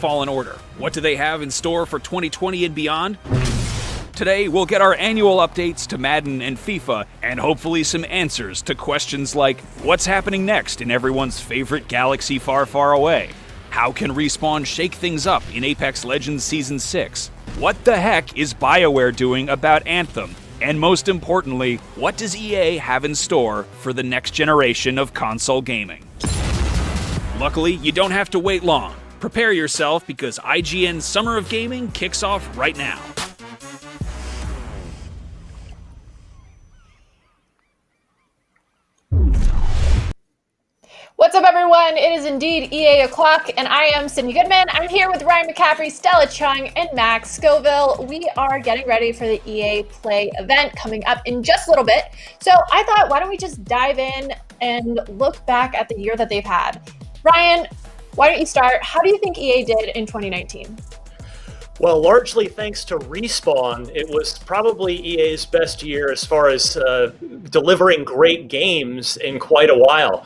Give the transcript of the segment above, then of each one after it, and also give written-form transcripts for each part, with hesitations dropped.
Fallen Order. What do they have in store for 2020 and beyond? Today, we'll get our annual updates to Madden and FIFA, and hopefully some answers to questions like, what's happening next in everyone's favorite galaxy far, far away? How can Respawn shake things up in Apex Legends Season 6? What the heck is BioWare doing about Anthem? And most importantly, what does EA have in store for the next generation of console gaming? Luckily, you don't have to wait long. Prepare yourself because IGN Summer of Gaming kicks off right now. What's up, everyone? It is indeed EA o'clock, and I am Sydney Goodman. I'm here with Ryan McCaffrey, Stella Chung, and Max Scoville. We are getting ready for the EA Play event coming up in just a little bit. So I thought, why don't we just dive in and look back at the year that they've had? Ryan, why don't you start? How do you think EA did in 2019? Well, largely thanks to Respawn, it was probably EA's best year as far as delivering great games in quite a while.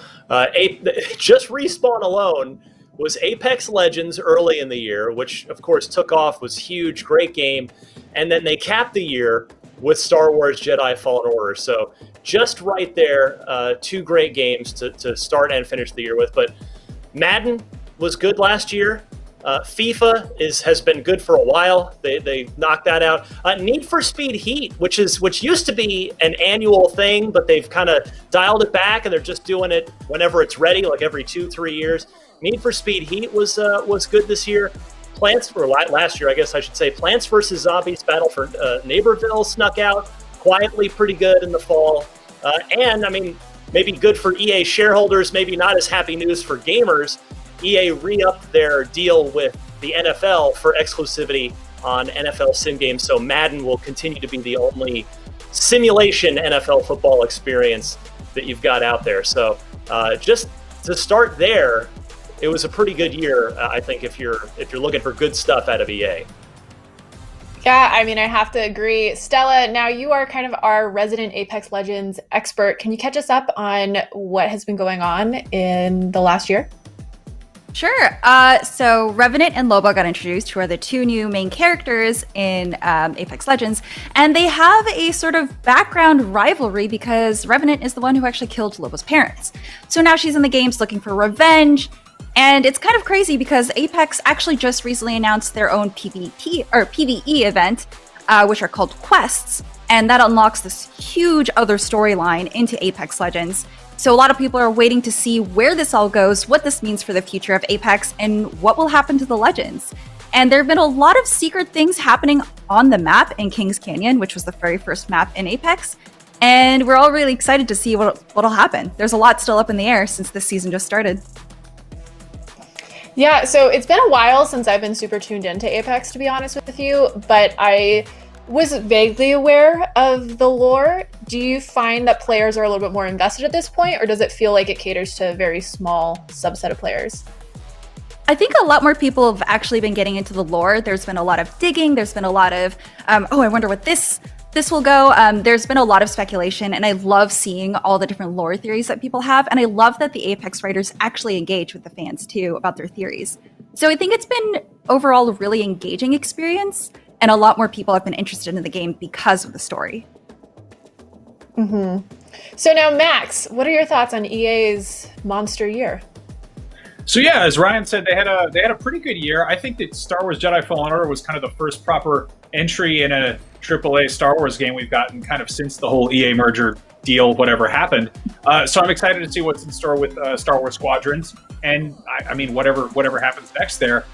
Just Respawn alone was Apex Legends early in the year, which of course took off, was huge, great game. And then they capped the year with Star Wars Jedi Fallen Order. So just right there, two great games to start and finish the year with. But Madden was good last year. FIFA has been good for a while. They knocked that out. Need for Speed Heat, which used to be an annual thing, but they've kind of dialed it back and they're just doing it whenever it's ready, like every 2-3 years. Need for Speed Heat was good this year. Last year, I guess I should say. Plants vs. Zombies Battle for Neighborville snuck out quietly, pretty good in the fall. And I mean, maybe good for EA shareholders, maybe not as happy news for gamers. EA re-upped their deal with the NFL for exclusivity on NFL sim games, so Madden will continue to be the only simulation NFL football experience that you've got out there. So just to start there, it was a pretty good year, I think, if you're looking for good stuff out of EA. Yeah, I mean, I have to agree. Stella, now you are kind of our resident Apex Legends expert. Can you catch us up on what has been going on in the last year? Sure. So Revenant and Loba got introduced, who are the two new main characters in Apex Legends, and they have a sort of background rivalry because Revenant is the one who actually killed Loba's parents. So now she's in the games looking for revenge, and it's kind of crazy because Apex actually just recently announced their own PvP or PvE event, which are called quests, and that unlocks this huge other storyline into Apex Legends. So a lot of people are waiting to see where this all goes, what this means for the future of Apex, and what will happen to the Legends. And there have been a lot of secret things happening on the map in Kings Canyon, which was the very first map in Apex. And we're all really excited to see what'll happen. There's a lot still up in the air since this season just started. Yeah, so it's been a while since I've been super tuned into Apex, to be honest with you, but I was vaguely aware of the lore. Do you find that players are a little bit more invested at this point, or does it feel like it caters to a very small subset of players? I think a lot more people have actually been getting into the lore. There's been a lot of digging. There's been a lot of, I wonder what this will go. There's been a lot of speculation, and I love seeing all the different lore theories that people have. And I love that the Apex writers actually engage with the fans too about their theories. So I think it's been overall a really engaging experience. And a lot more people have been interested in the game because of the story. Mm-hmm. So now, Max, what are your thoughts on EA's monster year? So yeah, as Ryan said, they had a pretty good year. I think that Star Wars Jedi Fallen Order was kind of the first proper entry in a AAA Star Wars game we've gotten kind of since the whole EA merger deal, whatever happened. So I'm excited to see what's in store with Star Wars Squadrons, and I mean whatever happens next there.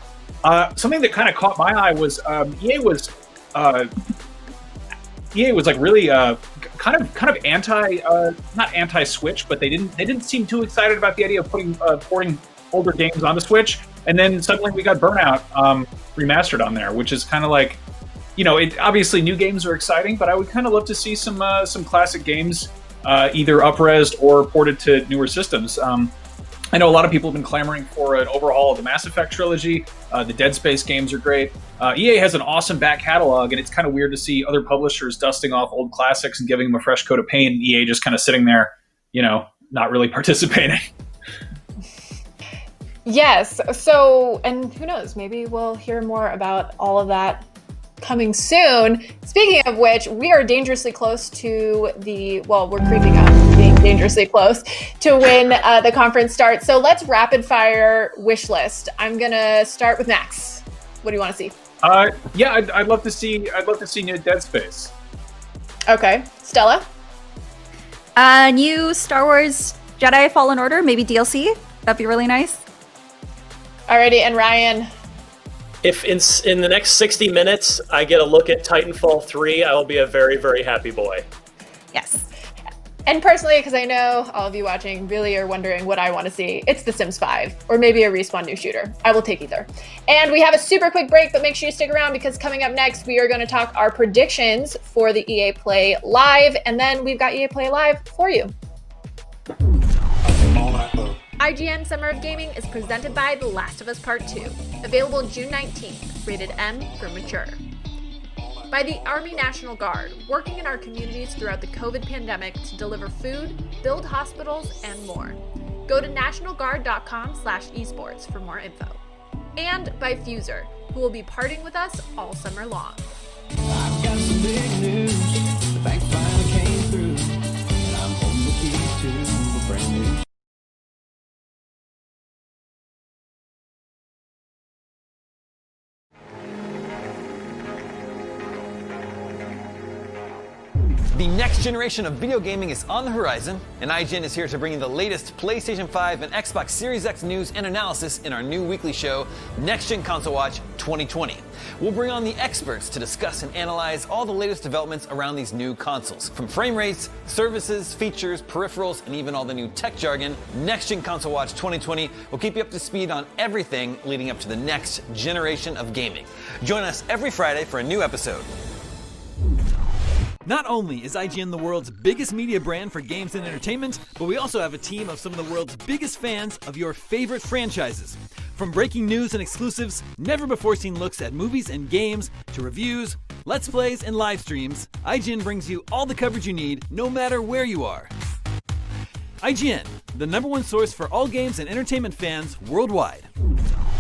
Something that kind of caught my eye was EA was like really kind of not anti-Switch, but they didn't seem too excited about the idea of porting older games on the Switch. And then suddenly we got Burnout remastered on there, which is kind of like, obviously new games are exciting, but I would kind of love to see some classic games either up-resed or ported to newer systems. I know a lot of people have been clamoring for an overhaul of the Mass Effect trilogy. The Dead Space games are great. EA has an awesome back catalog, and it's kind of weird to see other publishers dusting off old classics and giving them a fresh coat of paint, and EA just kind of sitting there, not really participating. Yes. So, and who knows, maybe we'll hear more about all of that coming soon. Speaking of which, we are dangerously close to we're creeping up, being dangerously close to when the conference starts. So let's rapid fire wish list. I'm gonna start with Max. What do you want to see? I'd love to see new Dead Space. Okay. Stella? New Star Wars Jedi Fallen Order, maybe DLC. That'd be really nice. Alrighty, and Ryan? If in the next 60 minutes I get a look at Titanfall 3, I will be a very, very happy boy. Yes. And personally, because I know all of you watching really are wondering what I want to see, it's The Sims 5, or maybe a Respawn new shooter. I will take either. And we have a super quick break, but make sure you stick around because coming up next, we are going to talk our predictions for the EA Play Live, and then we've got EA Play Live for you. IGN Summer of Gaming is presented by The Last of Us Part 2, available June 19th, rated M for mature. By the Army National Guard, working in our communities throughout the COVID pandemic to deliver food, build hospitals, and more. Go to nationalguard.com/esports for more info. And by Fuser, who will be partying with us all summer long. I've got some big news. The bank finally came through, and I'm holding the keys to a brand new. The next generation of video gaming is on the horizon, and IGN is here to bring you the latest PlayStation 5 and Xbox Series X news and analysis in our new weekly show, Next Gen Console Watch 2020. We'll bring on the experts to discuss and analyze all the latest developments around these new consoles. From frame rates, services, features, peripherals, and even all the new tech jargon, Next Gen Console Watch 2020 will keep you up to speed on everything leading up to the next generation of gaming. Join us every Friday for a new episode. Not only is IGN the world's biggest media brand for games and entertainment, but we also have a team of some of the world's biggest fans of your favorite franchises. From breaking news and exclusives, never-before-seen looks at movies and games, to reviews, let's plays, and live streams, IGN brings you all the coverage you need, no matter where you are. IGN, the #1 source for all games and entertainment fans worldwide.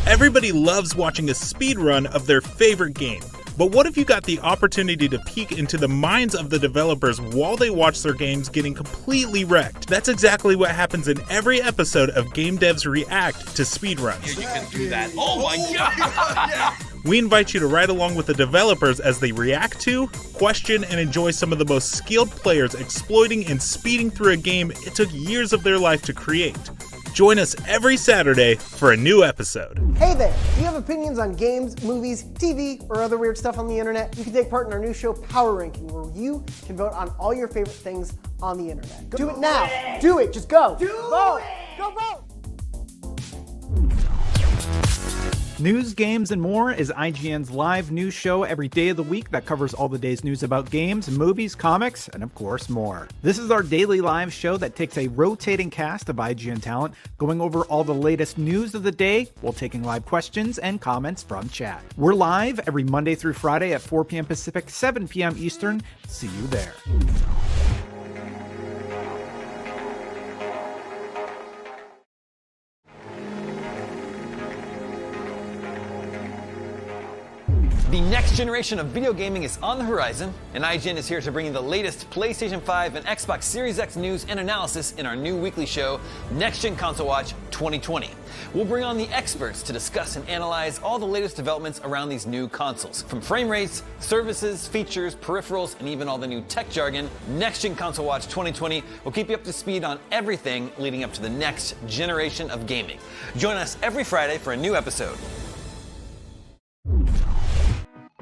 Everybody loves watching a speedrun of their favorite game. But what if you got the opportunity to peek into the minds of the developers while they watch their games getting completely wrecked? That's exactly what happens in every episode of Game Devs React to Speedruns. You can do that. Oh my god! We invite you to ride along with the developers as they react to, question, and enjoy some of the most skilled players exploiting and speeding through a game it took years of their life to create. Join us every Saturday for a new episode. Hey there! Do you have opinions on games, movies, TV, or other weird stuff on the internet? You can take part in our new show, Power Ranking, where you can vote on all your favorite things on the internet. Do it now! Do it! Just go! Vote! Go vote! News, games, and more is IGN's live news show every day of the week that covers all the day's news about games, movies, comics, and of course more. This is our daily live show that takes a rotating cast of IGN talent, going over all the latest news of the day while taking live questions and comments from chat. We're live every Monday through Friday at 4 p.m. Pacific, 7 p.m. Eastern. See you there. The next generation of video gaming is on the horizon, and IGN is here to bring you the latest PlayStation 5 and Xbox Series X news and analysis in our new weekly show, Next Gen Console Watch 2020. We'll bring on the experts to discuss and analyze all the latest developments around these new consoles. From frame rates, services, features, peripherals, and even all the new tech jargon, Next Gen Console Watch 2020 will keep you up to speed on everything leading up to the next generation of gaming. Join us every Friday for a new episode.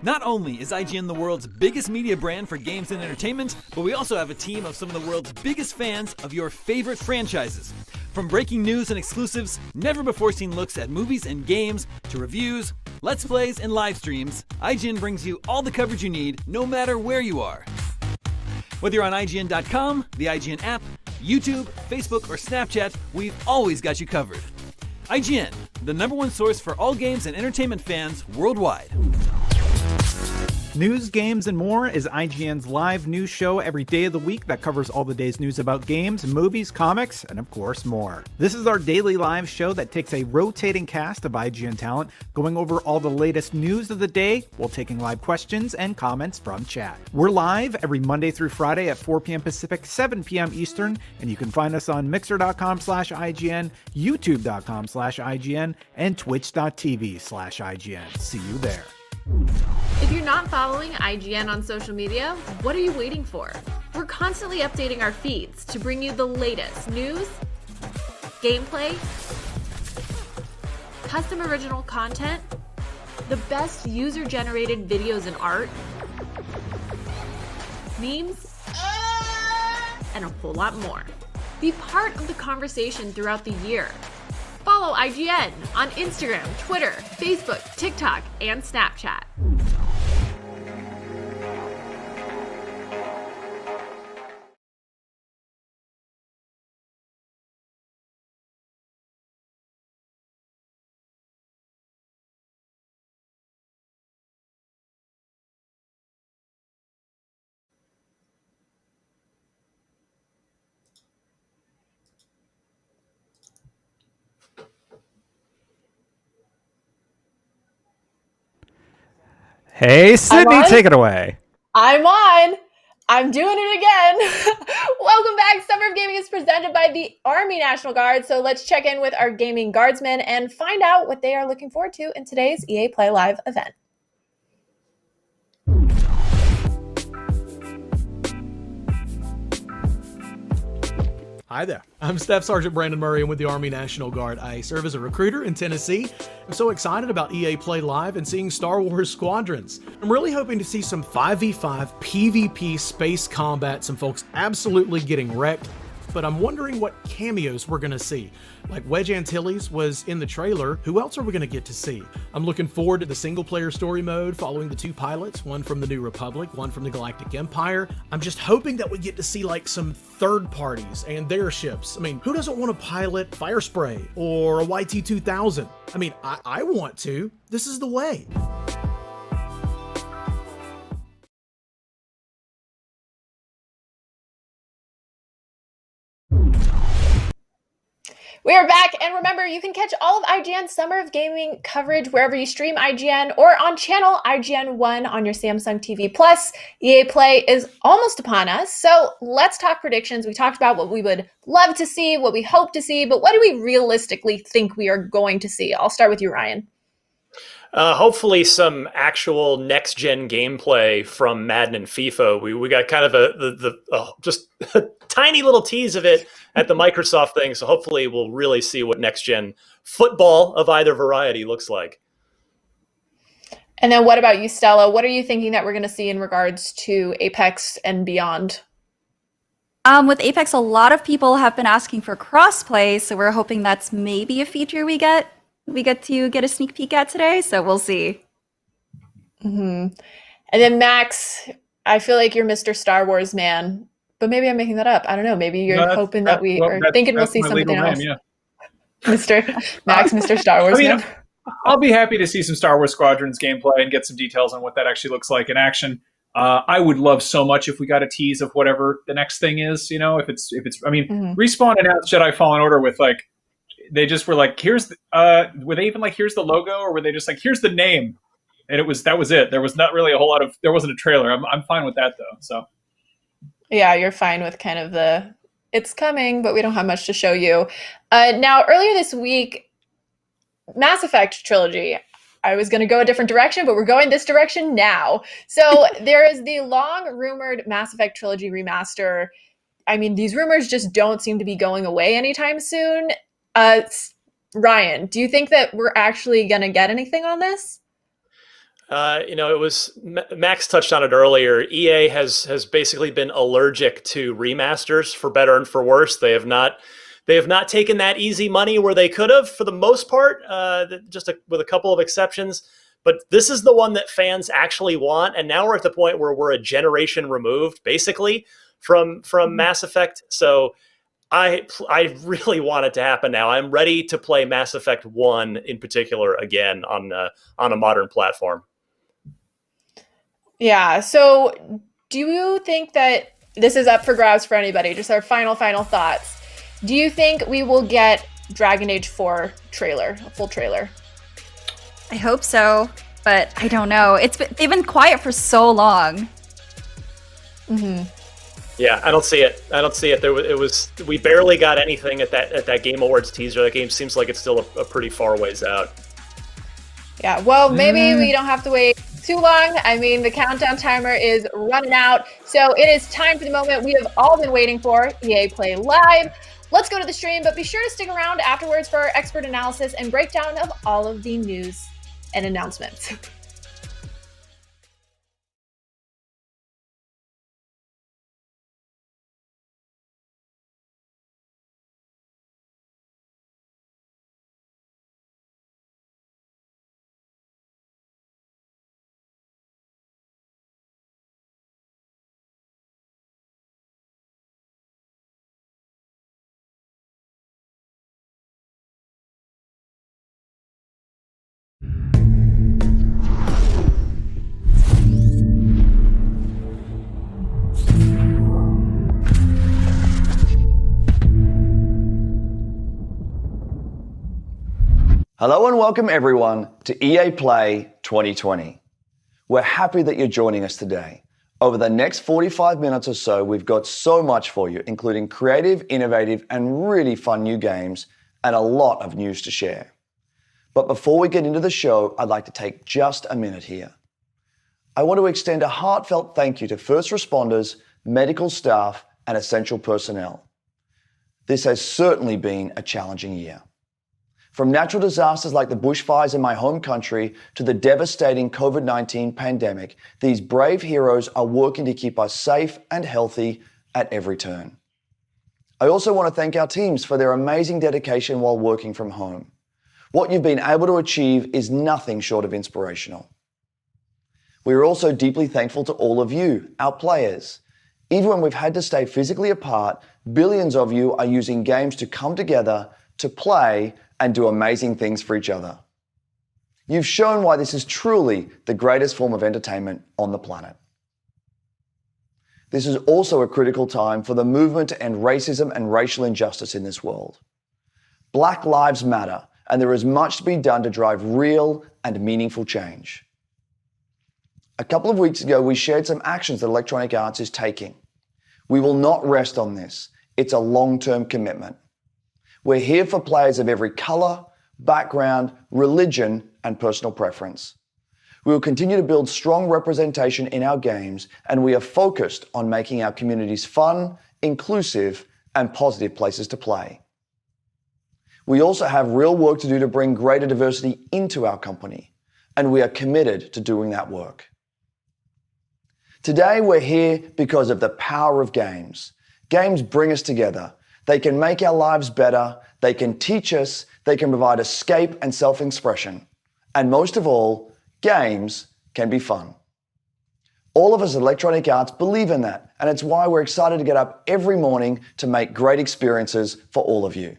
Not only is IGN the world's biggest media brand for games and entertainment, but we also have a team of some of the world's biggest fans of your favorite franchises. From breaking news and exclusives, never-before-seen looks at movies and games, to reviews, let's plays, and live streams, IGN brings you all the coverage you need, no matter where you are. Whether you're on IGN.com, the IGN app, YouTube, Facebook, or Snapchat, we've always got you covered. IGN, the #1 source for all games and entertainment fans worldwide. News, Games, and More is IGN's live news show every day of the week that covers all the day's news about games, movies, comics, and of course more. This is our daily live show that takes a rotating cast of IGN talent going over all the latest news of the day while taking live questions and comments from chat. We're live every Monday through Friday at 4 p.m. Pacific, 7 p.m. Eastern, and you can find us on mixer.com/IGN, youtube.com/IGN, and twitch.tv/IGN. See you there. If you're not following IGN on social media, what are you waiting for? We're constantly updating our feeds to bring you the latest news, gameplay, custom original content, the best user-generated videos and art, memes, and a whole lot more. Be part of the conversation throughout the year. Follow IGN on Instagram, Twitter, Facebook, TikTok, and Snapchat. Hey, Sydney, take it away. I'm on. I'm doing it again. Welcome back. Summer of Gaming is presented by the Army National Guard. So let's check in with our gaming guardsmen and find out what they are looking forward to in today's EA Play Live event. Hi there. I'm Staff Sergeant Brandon Murray. I'm with the Army National Guard. I serve as a recruiter in Tennessee. I'm so excited about EA Play Live and seeing Star Wars Squadrons. I'm really hoping to see some 5v5 PvP space combat, some folks absolutely getting wrecked. But I'm wondering what cameos we're gonna see. Like Wedge Antilles was in the trailer, who else are we gonna get to see? I'm looking forward to the single player story mode following the two pilots, one from the New Republic, one from the Galactic Empire. I'm just hoping that we get to see like some third parties and their ships. I mean, who doesn't want to pilot Firespray or a YT-2000? I mean, I want to. This is the way. We are back, and remember, you can catch all of IGN Summer of Gaming coverage wherever you stream IGN or on channel IGN1 on your Samsung TV Plus. EA Play is almost upon us, so let's talk predictions. We talked about what we would love to see, what we hope to see, but what do we realistically think we are going to see? I'll start with you, Ryan. Hopefully some actual next-gen gameplay from Madden and FIFA. We got kind of just a tiny little tease of it at the Microsoft thing, so hopefully we'll really see what next-gen football of either variety looks like. And then what about you, Stella? What are you thinking that we're going to see in regards to Apex and beyond? With Apex, a lot of people have been asking for crossplay, so we're hoping that's maybe a feature we get to get a sneak peek at today, so we'll see. And then Max, I feel like you're Mr. Star Wars man, but maybe I'm making that up. I don't know. Maybe you're hoping that we are thinking we'll see something else. Name, yeah. Mr. Star Wars man. I'll be happy to see some Star Wars Squadrons gameplay and get some details on what that actually looks like in action. I would love so much if we got a tease of whatever the next thing is. You know, if it's. I mean, Respawn announced Jedi Fallen Order with like. They just were like, here's were they even like, here's the logo, or were they just like, here's the name? And that was it. There was not really a whole lot of, there wasn't a trailer. I'm fine with that though. So. Yeah, you're fine with kind of it's coming, but we don't have much to show you. Now, earlier this week, Mass Effect trilogy, I was going to go a different direction, but we're going this direction now. So there is the long rumored Mass Effect trilogy remaster. I mean, these rumors just don't seem to be going away anytime soon. Ryan, do you think that we're actually going to get anything on this? It was Max touched on it earlier. EA has basically been allergic to remasters, for better and for worse. They have not taken that easy money where they could have, for the most part, with a couple of exceptions. But this is the one that fans actually want, and now we're at the point where we're a generation removed, basically, from Mass Effect. So I really want it to happen now. I'm ready to play Mass Effect 1 in particular again on a modern platform. Yeah. So do you think that this is up for grabs for anybody? Just our final thoughts. Do you think we will get Dragon Age 4 trailer, a full trailer? I hope so, but I don't know. They've been quiet for so long. Mm-hmm. Yeah, I don't see it. We barely got anything at that Game Awards teaser. That game seems like it's still a pretty far ways out. Yeah, well, maybe we don't have to wait too long. I mean, the countdown timer is running out. So it is time for the moment we have all been waiting for, EA Play Live. Let's go to the stream, but be sure to stick around afterwards for our expert analysis and breakdown of all of the news and announcements. Hello and welcome everyone to EA Play 2020. We're happy that you're joining us today. Over the next 45 minutes or so, we've got so much for you, including creative, innovative, and really fun new games, and a lot of news to share. But before we get into the show, I'd like to take just a minute here. I want to extend a heartfelt thank you to first responders, medical staff, and essential personnel. This has certainly been a challenging year. From natural disasters like the bushfires in my home country to the devastating COVID-19 pandemic, these brave heroes are working to keep us safe and healthy at every turn. I also want to thank our teams for their amazing dedication while working from home. What you've been able to achieve is nothing short of inspirational. We are also deeply thankful to all of you, our players. Even when we've had to stay physically apart, billions of you are using games to come together, to play, and do amazing things for each other. You've shown why this is truly the greatest form of entertainment on the planet. This is also a critical time for the movement to end racism and racial injustice in this world. Black lives matter, and there is much to be done to drive real and meaningful change. A couple of weeks ago, we shared some actions that Electronic Arts is taking. We will not rest on this. It's a long-term commitment. We're here for players of every color, background, religion, and personal preference. We will continue to build strong representation in our games, and we are focused on making our communities fun, inclusive, and positive places to play. We also have real work to do to bring greater diversity into our company, and we are committed to doing that work. Today, we're here because of the power of games. Games bring us together. They can make our lives better, they can teach us, they can provide escape and self-expression. And most of all, games can be fun. All of us at Electronic Arts believe in that, and it's why we're excited to get up every morning to make great experiences for all of you.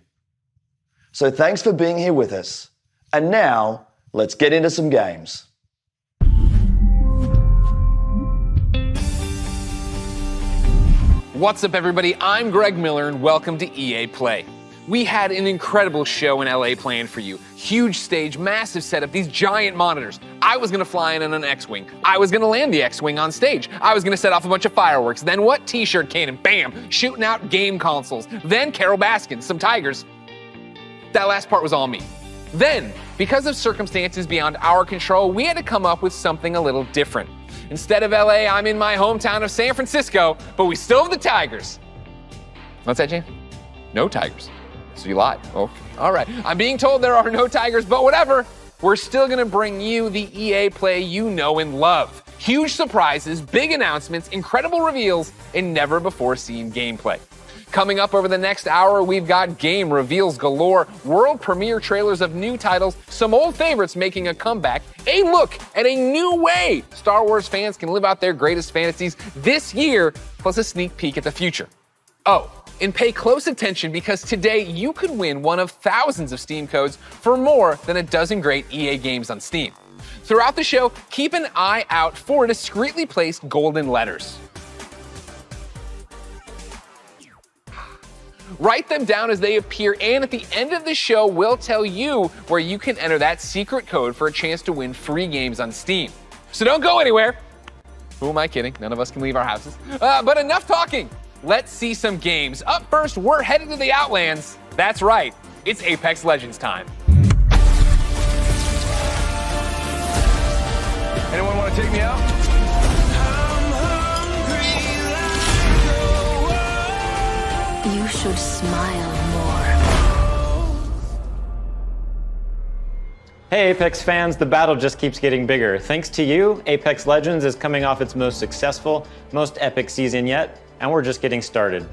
So thanks for being here with us. And now, let's get into some games. What's up, everybody? I'm Greg Miller, and welcome to EA Play. We had an incredible show in LA planned for you. Huge stage, massive setup, these giant monitors. I was gonna fly in on an X-Wing. I was gonna land the X-Wing on stage. I was gonna set off a bunch of fireworks. Then what? T-shirt cannon, bam, shooting out game consoles. Then Carol Baskin, some tigers. That last part was all me. Then, because of circumstances beyond our control, we had to come up with something a little different. Instead of LA, I'm in my hometown of San Francisco, but we still have the Tigers. What's that, James? No Tigers. So you lied. Oh, all right. I'm being told there are no Tigers, but whatever. We're still gonna bring you the EA Play you know and love. Huge surprises, big announcements, incredible reveals, and never before seen gameplay. Coming up over the next hour, we've got game reveals galore, world premiere trailers of new titles, some old favorites making a comeback, a look at a new way Star Wars fans can live out their greatest fantasies this year, plus a sneak peek at the future. Oh, And pay close attention because today you could win one of thousands of Steam codes for more than a dozen great EA games on Steam. Throughout the show, keep an eye out for discreetly placed golden letters. Write them down as they appear, and at the end of the show, we'll tell you where you can enter that secret code for a chance to win free games on Steam. So don't go anywhere. Who am I kidding? None of us can leave our houses. But enough talking. Let's see some games. Up first, we're headed to the Outlands. That's right, it's Apex Legends time. Anyone want to take me out? You should smile more. Hey Apex fans, the battle just keeps getting bigger. Thanks to you, Apex Legends is coming off its most successful, most epic season yet, and we're just getting started.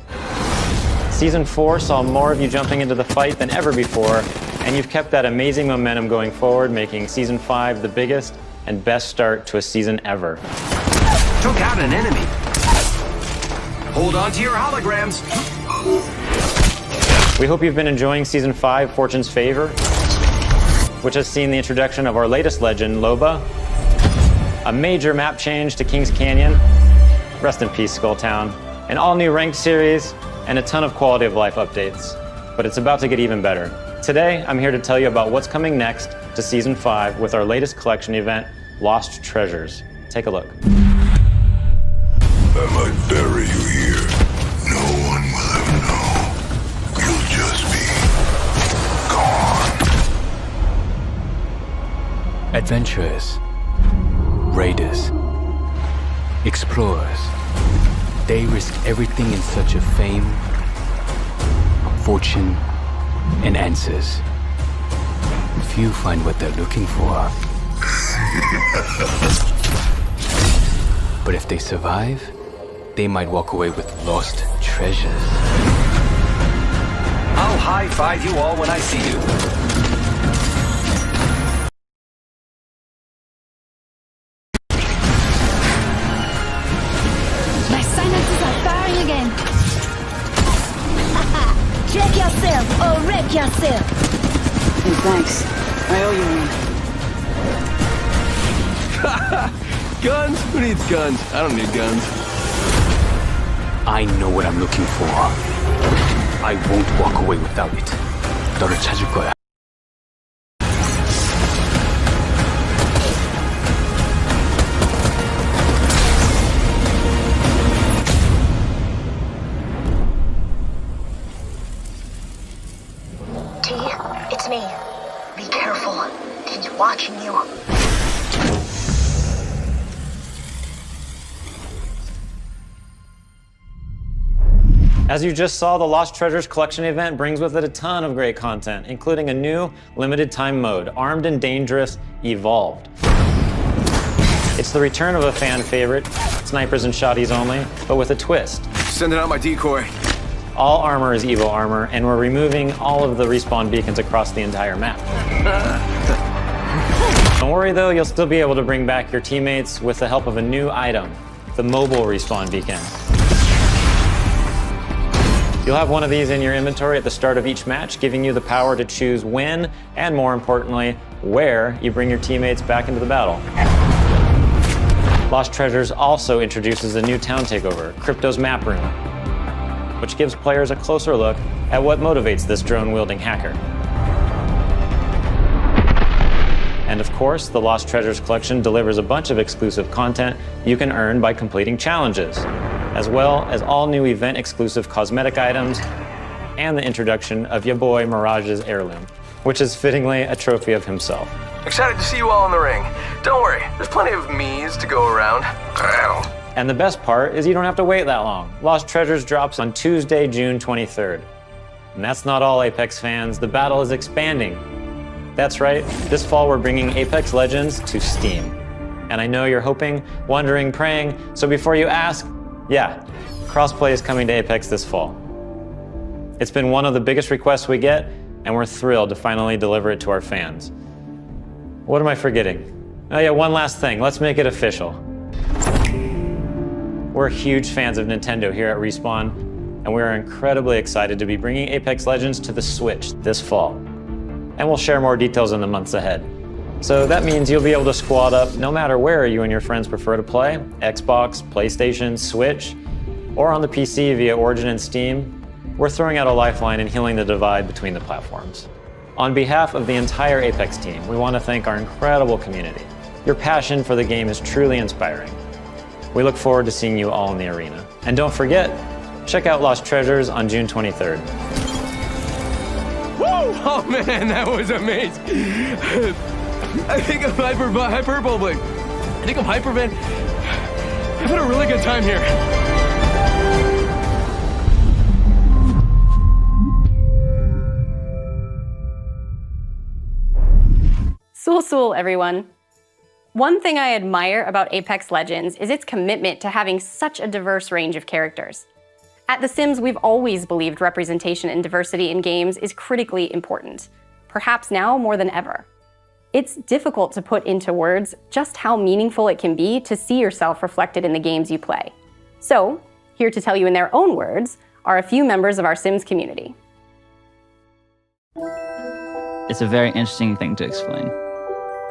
Season 4 saw more of you jumping into the fight than ever before, and you've kept that amazing momentum going forward, making Season 5 the biggest and best start to a season ever. Took out an enemy. Hold on to your holograms. We hope you've been enjoying Season 5, Fortune's Favor, which has seen the introduction of our latest legend, Loba, a major map change to Kings Canyon, rest in peace Skulltown, an all-new ranked series, and a ton of quality of life updates. But it's about to get even better. Today, I'm here to tell you about what's coming next to Season 5 with our latest collection event, Lost Treasures. Take a look. I might bury you here. No one will ever know. You'll just be gone. Adventurers, raiders, explorers, they risk everything in search of fame, fortune, and answers. Few find what they're looking for. But if they survive, they might walk away with lost treasures. I'll high-five you all when I see you. My sinuses are firing again. Check yourself or wreck yourself. Hey, thanks. I owe you one. Guns? Who needs guns? I don't need guns. I know what I'm looking for. I won't walk away without it. 너를 찾을 거야. T, it's me. Be careful. He's watching you. As you just saw, the Lost Treasures collection event brings with it a ton of great content, including a new limited time mode, Armed and Dangerous Evolved. It's the return of a fan favorite, snipers and shotties only, but with a twist. Sending out my decoy. All armor is Evo armor, and we're removing all of the respawn beacons across the entire map. Don't worry though, you'll still be able to bring back your teammates with the help of a new item, the mobile respawn beacon. You'll have one of these in your inventory at the start of each match, giving you the power to choose when, and more importantly, where you bring your teammates back into the battle. Lost Treasures also introduces a new town takeover, Crypto's Map Room, which gives players a closer look at what motivates this drone-wielding hacker. And of course, the Lost Treasures collection delivers a bunch of exclusive content you can earn by completing challenges, as well as all new event-exclusive cosmetic items and the introduction of your boy Mirage's heirloom, which is fittingly a trophy of himself. Excited to see you all in the ring. Don't worry, there's plenty of me's to go around. And the best part is you don't have to wait that long. Lost Treasures drops on Tuesday, June 23rd. And that's not all, Apex fans. The battle is expanding. That's right, this fall we're bringing Apex Legends to Steam. And I know you're hoping, wondering, praying, so before you ask, yeah, crossplay is coming to Apex this fall. It's been one of the biggest requests we get, and we're thrilled to finally deliver it to our fans. What am I forgetting? Oh yeah, one last thing, let's make it official. We're huge fans of Nintendo here at Respawn, and we are incredibly excited to be bringing Apex Legends to the Switch this fall. And we'll share more details in the months ahead. So that means you'll be able to squad up no matter where you and your friends prefer to play, Xbox, PlayStation, Switch, or on the PC via Origin and Steam. We're throwing out a lifeline and healing the divide between the platforms. On behalf of the entire Apex team, we want to thank our incredible community. Your passion for the game is truly inspiring. We look forward to seeing you all in the arena. And don't forget, check out Lost Treasures on June 23rd. Woo! Oh man, that was amazing. I think I'm hyperbolic. I think I'm hypervent. I've had a really good time here. Sul, everyone. One thing I admire about Apex Legends is its commitment to having such a diverse range of characters. At The Sims, we've always believed representation and diversity in games is critically important, perhaps now more than ever. It's difficult to put into words just how meaningful it can be to see yourself reflected in the games you play. So, here to tell you in their own words are a few members of our Sims community. It's a very interesting thing to explain.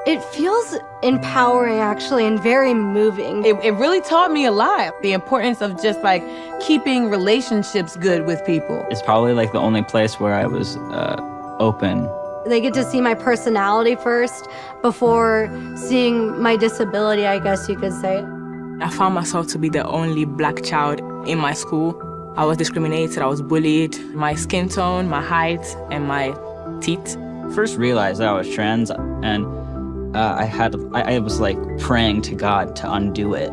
It feels empowering, actually, and very moving. It really taught me a lot. The importance of just like keeping relationships good with people. It's probably like the only place where I was open. They get to see my personality first before seeing my disability, I guess you could say. I found myself to be the only black child in my school. I was discriminated, I was bullied. My skin tone, my height, and my teeth. First realized that I was trans, and I was like praying to God to undo it.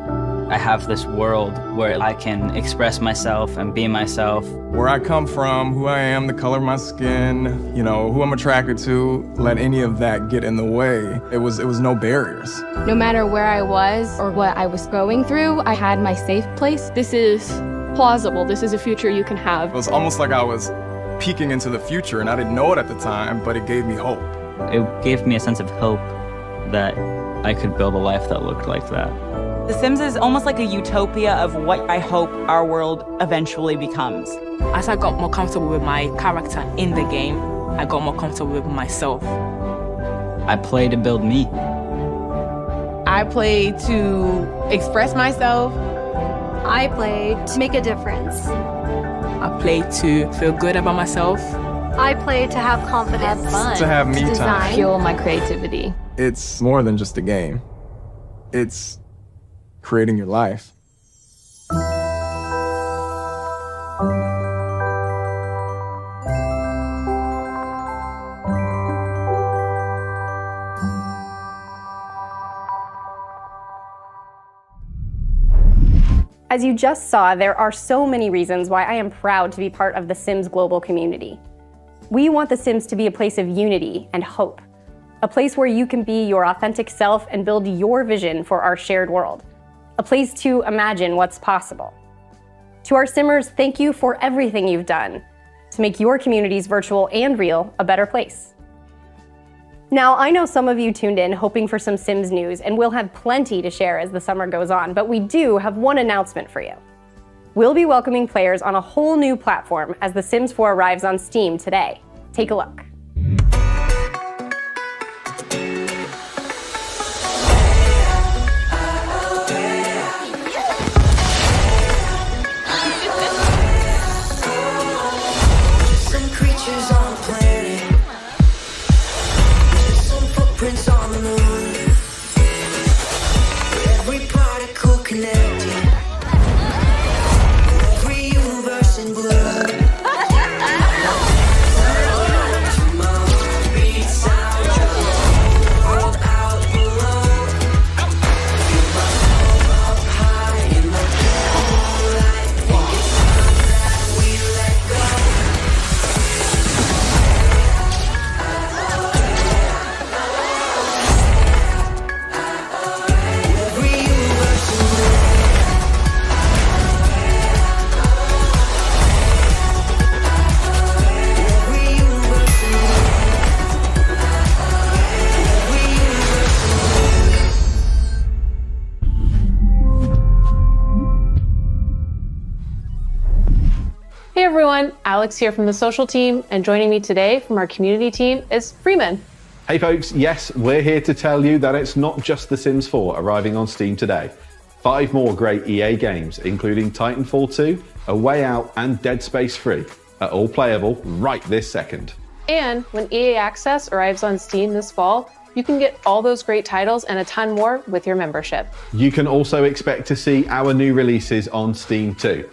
I have this world where I can express myself and be myself. Where I come from, who I am, the color of my skin, you know, who I'm attracted to, let any of that get in the way. It was no barriers. No matter where I was or what I was going through, I had my safe place. This is plausible. This is a future you can have. It was almost like I was peeking into the future, and I didn't know it at the time, but it gave me hope. It gave me a sense of hope that I could build a life that looked like that. The Sims is almost like a utopia of what I hope our world eventually becomes. As I got more comfortable with my character in the game, I got more comfortable with myself. I play to build me. I play to express myself. I play to make a difference. I play to feel good about myself. I play to have confidence. To have me time. Fuel my creativity. It's more than just a game. It's creating your life. As you just saw, there are so many reasons why I am proud to be part of the Sims global community. We want the Sims to be a place of unity and hope, a place where you can be your authentic self and build your vision for our shared world, a place to imagine what's possible. To our Simmers, thank you for everything you've done to make your communities, virtual and real, a better place. Now, I know some of you tuned in hoping for some Sims news, and we'll have plenty to share as the summer goes on, but we do have one announcement for you. We'll be welcoming players on a whole new platform as The Sims 4 arrives on Steam today. Take a look. Some creatures on the planet, some footprints on the moon. Every particle connected, every universe in blue. Every universe in blue. everyone, Alex here from the social team, and joining me today from our community team is Freeman. Hey folks, yes, we're here to tell you that it's not just The Sims 4 arriving on Steam today. 5 more great EA games, including Titanfall 2, A Way Out, and Dead Space 3, are all playable right this second. And when EA Access arrives on Steam this fall, you can get all those great titles and a ton more with your membership. You can also expect to see our new releases on Steam too.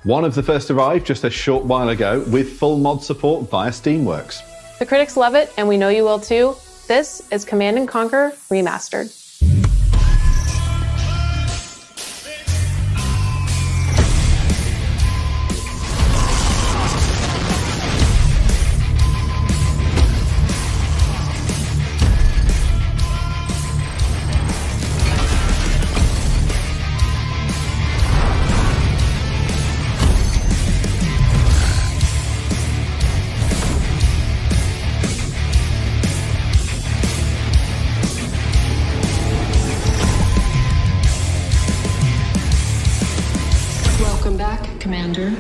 One of the first arrived just a short while ago with full mod support via Steamworks. The critics love it, and we know you will too. This is Command & Conquer Remastered. Welcome back, Commander.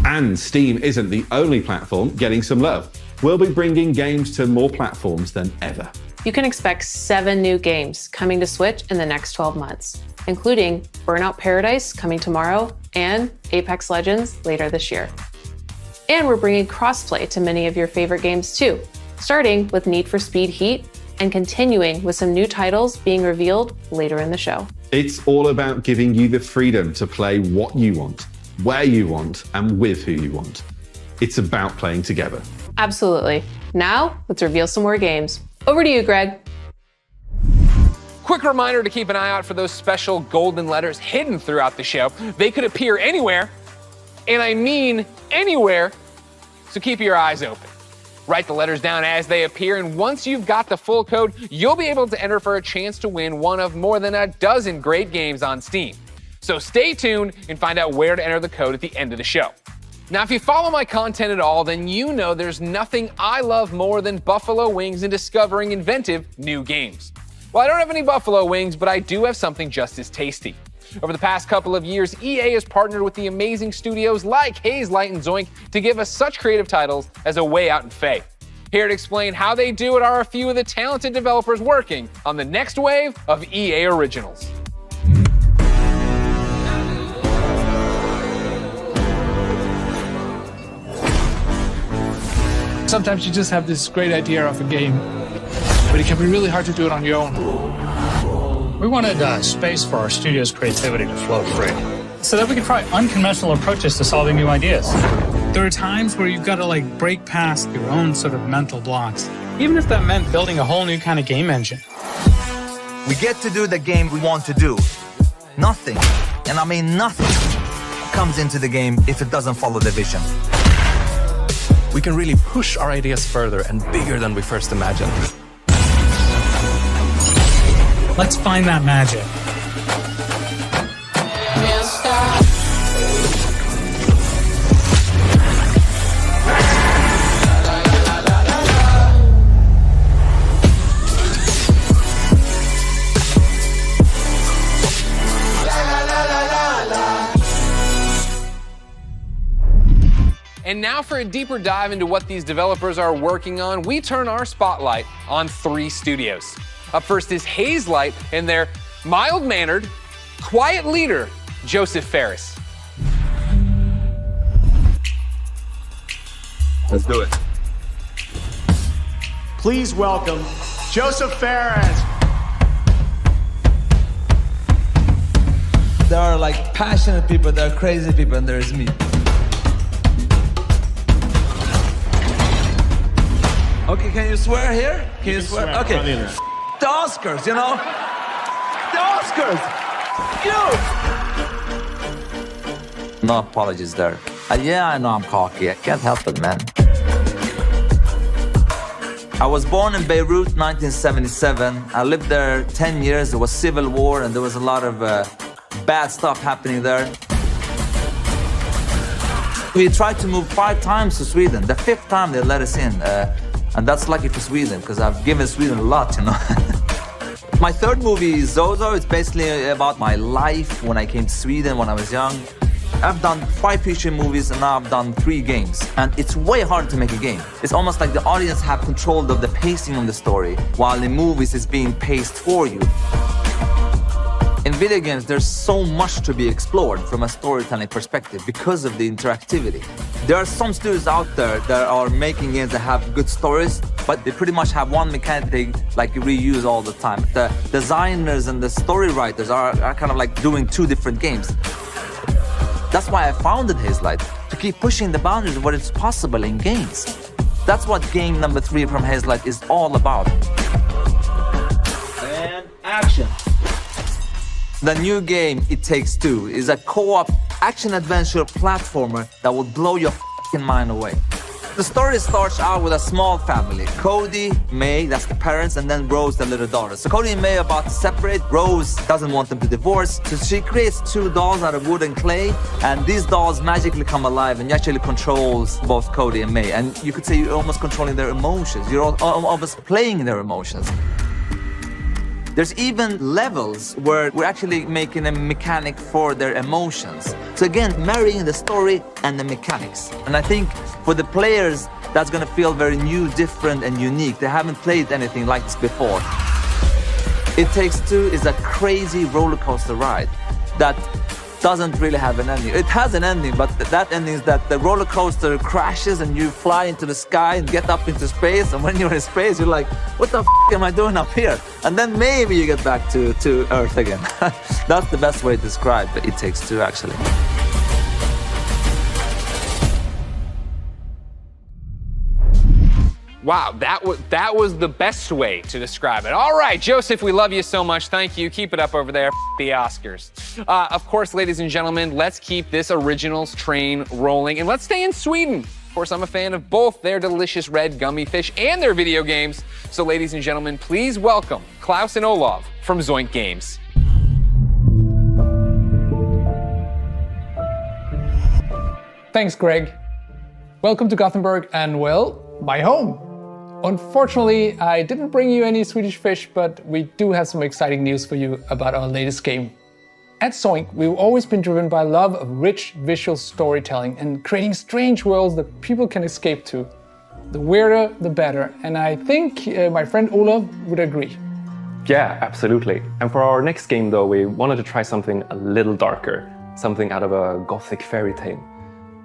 And Steam isn't the only platform getting some love. We'll be bringing games to more platforms than ever. You can expect 7 new games coming to Switch in the next 12 months, including Burnout Paradise coming tomorrow and Apex Legends later this year. And we're bringing crossplay to many of your favorite games too, starting with Need for Speed Heat and continuing with some new titles being revealed later in the show. It's all about giving you the freedom to play what you want, where you want, and with who you want. It's about playing together. Absolutely. Now, let's reveal some more games. Over to you, Greg. Quick reminder to keep an eye out for those special golden letters hidden throughout the show. They could appear anywhere, and I mean anywhere, so keep your eyes open. Write the letters down as they appear, and once you've got the full code, you'll be able to enter for a chance to win one of more than a dozen great games on Steam. So stay tuned and find out where to enter the code at the end of the show. Now, if you follow my content at all, then you know there's nothing I love more than buffalo wings and discovering inventive new games. Well, I don't have any buffalo wings, but I do have something just as tasty. Over the past couple of years, EA has partnered with the amazing studios like Haze Light and Zoink to give us such creative titles as A Way Out and Faye. Here to explain how they do it are a few of the talented developers working on the next wave of EA originals. Sometimes you just have this great idea of a game, but it can be really hard to do it on your own. We wanted space for our studio's creativity to flow free, so that we could try unconventional approaches to solving new ideas. There are times where you've got to break past your own sort of mental blocks, even if that meant building a whole new kind of game engine. We get to do the game we want to do. Nothing, and I mean nothing, comes into the game if it doesn't follow the vision. We can really push our ideas further and bigger than we first imagined. Let's find that magic. And now for a deeper dive into what these developers are working on, we turn our spotlight on 3 studios. Up first is Haze Light and their mild-mannered, quiet leader, Joseph Ferris. Let's do it. Please welcome Joseph Ferris. There are passionate people, there are crazy people, and there's me. Okay, can you swear here? Can you swear? Okay. The Oscars, you know? The Oscars! You! No apologies there. Yeah, I know I'm cocky. I can't help it, man. I was born in Beirut, 1977. I lived there 10 years. There was civil war, and there was a lot of bad stuff happening there. We tried to move 5 times to Sweden. The 5th time they let us in. And that's lucky for Sweden, because I've given Sweden a lot, you know. My third movie, Zozo, it's basically about my life when I came to Sweden when I was young. I've done 5 feature movies and now I've done 3 games. And it's way hard to make a game. It's almost like the audience have control of the pacing of the story, while in movies it's being paced for you. In video games, there's so much to be explored from a storytelling perspective because of the interactivity. There are some studios out there that are making games that have good stories, but they pretty much have one mechanic they like reuse all the time. The designers and the story writers are kind of like doing 2 different games. That's why I founded Hazelight, to keep pushing the boundaries of what is possible in games. That's what game number 3 from Hazelight is all about. And action. The new game, It Takes Two, is a co-op action-adventure platformer that will blow your f***ing mind away. The story starts out with a small family. Cody, May, that's the parents, and then Rose, the little daughter. So Cody and May are about to separate. Rose doesn't want them to divorce, so she creates 2 dolls out of wood and clay, and these dolls magically come alive and actually controls both Cody and May. And you could say you're almost controlling their emotions. You're almost playing their emotions. There's even levels where we're actually making a mechanic for their emotions. So again, marrying the story and the mechanics. And I think for the players, that's gonna feel very new, different, and unique. They haven't played anything like this before. It Takes Two is a crazy roller coaster ride that doesn't really have an ending. It has an ending, but that ending is that the roller coaster crashes and you fly into the sky and get up into space. And when you're in space, you're like, what the f am I doing up here? And then maybe you get back to Earth again. That's the best way to describe It Takes Two, actually. Wow, that was the best way to describe it. All right, Joseph, we love you so much. Thank you. Keep it up over there. The Oscars. Of course, ladies and gentlemen, let's keep this originals train rolling, and let's stay in Sweden. Of course, I'm a fan of both their delicious red gummy fish and their video games. So, ladies and gentlemen, please welcome Klaus and Olav from Zoink Games. Thanks, Greg. Welcome to Gothenburg and, well, my home. Unfortunately, I didn't bring you any Swedish fish, but we do have some exciting news for you about our latest game. At Zoink, we've always been driven by love of rich visual storytelling and creating strange worlds that people can escape to. The weirder, the better, and I think my friend Olav would agree. Yeah, absolutely. And for our next game though, we wanted to try something a little darker, something out of a gothic fairy tale.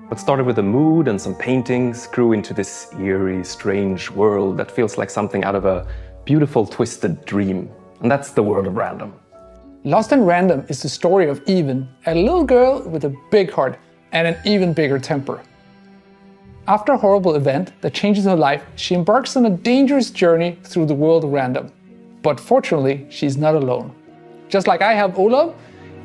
What started with a mood and some paintings grew into this eerie, strange world that feels like something out of a beautiful, twisted dream. And that's the world of Random. Lost and Random is the story of Even, a little girl with a big heart and an even bigger temper. After a horrible event that changes her life, she embarks on a dangerous journey through the world of Random. But fortunately, she's not alone. Just like I have Olav,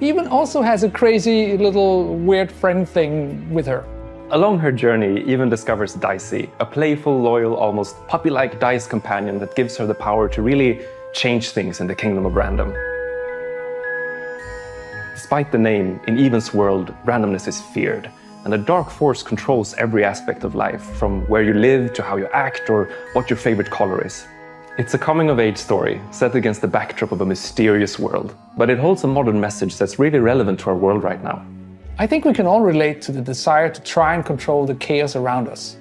Even also has a crazy little weird friend thing with her. Along her journey, Even discovers Dicey, a playful, loyal, almost puppy-like dice companion that gives her the power to really change things in the kingdom of Random. Despite the name, in Even's world, randomness is feared, and a dark force controls every aspect of life, from where you live to how you act or what your favorite color is. It's a coming-of-age story set against the backdrop of a mysterious world, but it holds a modern message that's really relevant to our world right now. I think we can all relate to the desire to try and control the chaos around us.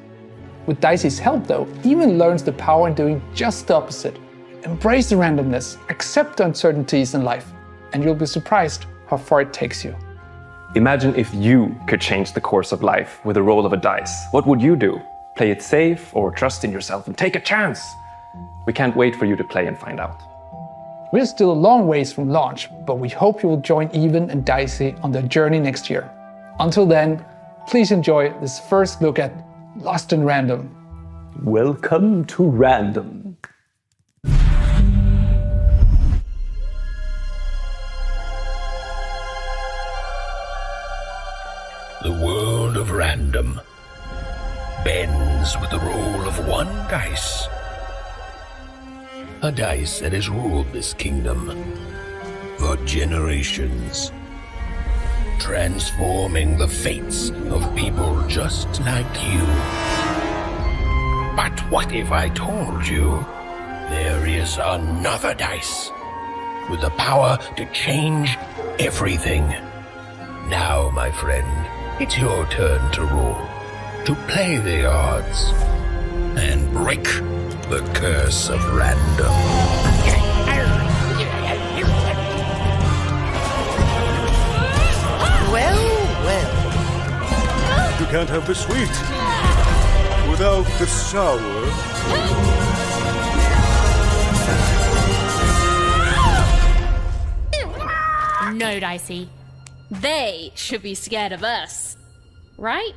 With Dicey's help though, Even learns the power in doing just the opposite. Embrace the randomness, accept the uncertainties in life, and you'll be surprised how far it takes you. Imagine if you could change the course of life with the roll of a dice. What would you do? Play it safe or trust in yourself and take a chance? We can't wait for you to play and find out. We're still a long ways from launch, but we hope you will join Even and Dicey on their journey next year. Until then, please enjoy this first look at Lost and Random. Welcome to Random. The world of Random bends with the roll of one dice. A dice that has ruled this kingdom for generations, transforming the fates of people just like you. But what if I told you there is another dice with the power to change everything. Now, my friend, it's your turn to rule, to play the odds, and break the curse of random. Well. You can't have the sweet without the sour. No, Dicey. They should be scared of us. Right?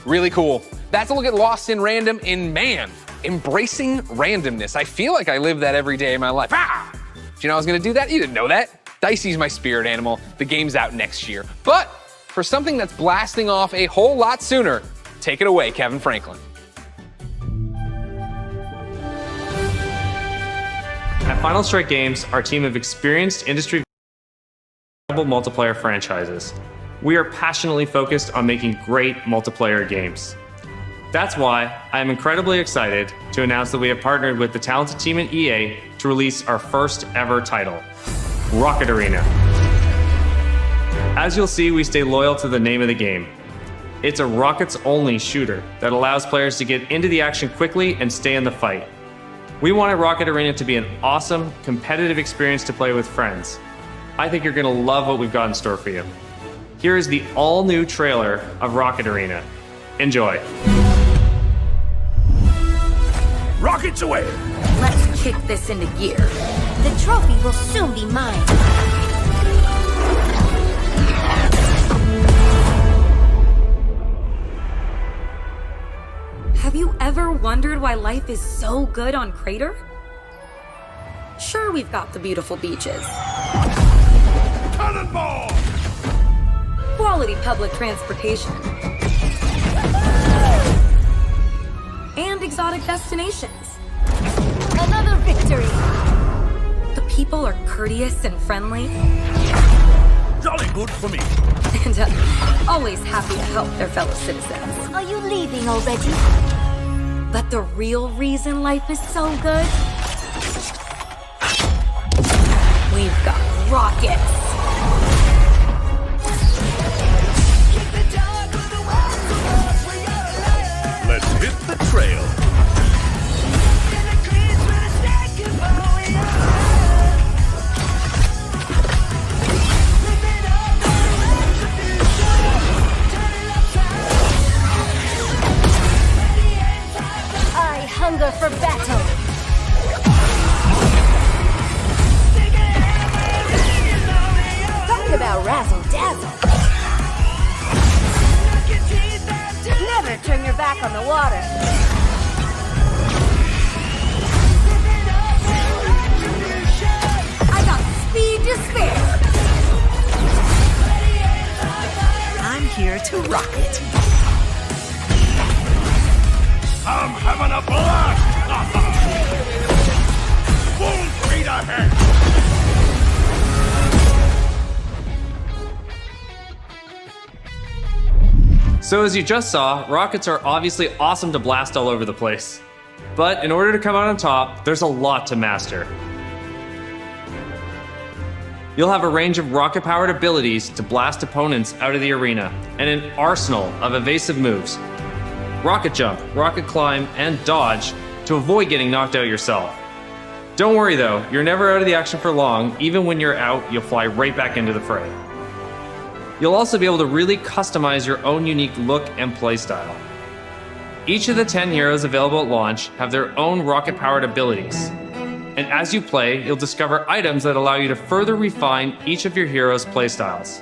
Really cool. That's a look at Lost in Random in man. Embracing randomness. I feel like I live that every day of my life. Ah! Did you know I was gonna do that? You didn't know that. Dicey's my spirit animal. The game's out next year. But for something that's blasting off a whole lot sooner, take it away, Kevin Franklin. At Final Strike Games, our team of experienced industry multiplayer franchises. We are passionately focused on making great multiplayer games. That's why I am incredibly excited to announce that we have partnered with the talented team at EA to release our first ever title, Rocket Arena. As you'll see, we stay loyal to the name of the game. It's a rockets-only shooter that allows players to get into the action quickly and stay in the fight. We wanted Rocket Arena to be an awesome, competitive experience to play with friends. I think you're gonna love what we've got in store for you. Here is the all-new trailer of Rocket Arena. Enjoy. Rockets away! Let's kick this into gear. The trophy will soon be mine. Have you ever wondered why life is so good on Crater? Sure, we've got the beautiful beaches. Cannonball! Quality public transportation. And exotic destinations. Another victory! The people are courteous and friendly. Jolly good for me. And always happy to help their fellow citizens. Are you leaving already? But the real reason life is so good? We've got rockets. Let's hit the trail. I hunger for battle. Talk about razzle dazzle. Never turn your back on the water. I got speed to spare. I'm here to rock it. I'm having a blast! Full speed ahead! So as you just saw, rockets are obviously awesome to blast all over the place. But in order to come out on top, there's a lot to master. You'll have a range of rocket-powered abilities to blast opponents out of the arena, and an arsenal of evasive moves. Rocket jump, rocket climb, and dodge to avoid getting knocked out yourself. Don't worry though, you're never out of the action for long. Even when you're out, you'll fly right back into the fray. You'll also be able to really customize your own unique look and playstyle. Each of the 10 heroes available at launch have their own rocket-powered abilities. And as you play, you'll discover items that allow you to further refine each of your heroes' playstyles.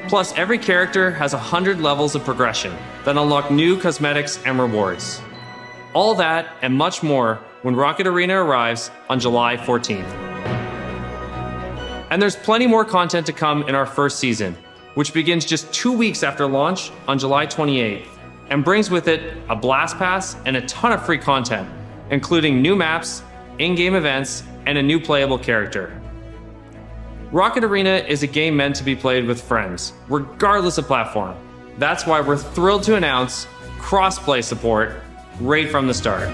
Plus, every character has 100 levels of progression that unlock new cosmetics and rewards. All that and much more when Rocket Arena arrives on July 14th. And there's plenty more content to come in our first season, which begins just 2 weeks after launch on July 28th, and brings with it a blast pass and a ton of free content, including new maps, in-game events, and a new playable character. Rocket Arena is a game meant to be played with friends, regardless of platform. That's why we're thrilled to announce cross-play support right from the start.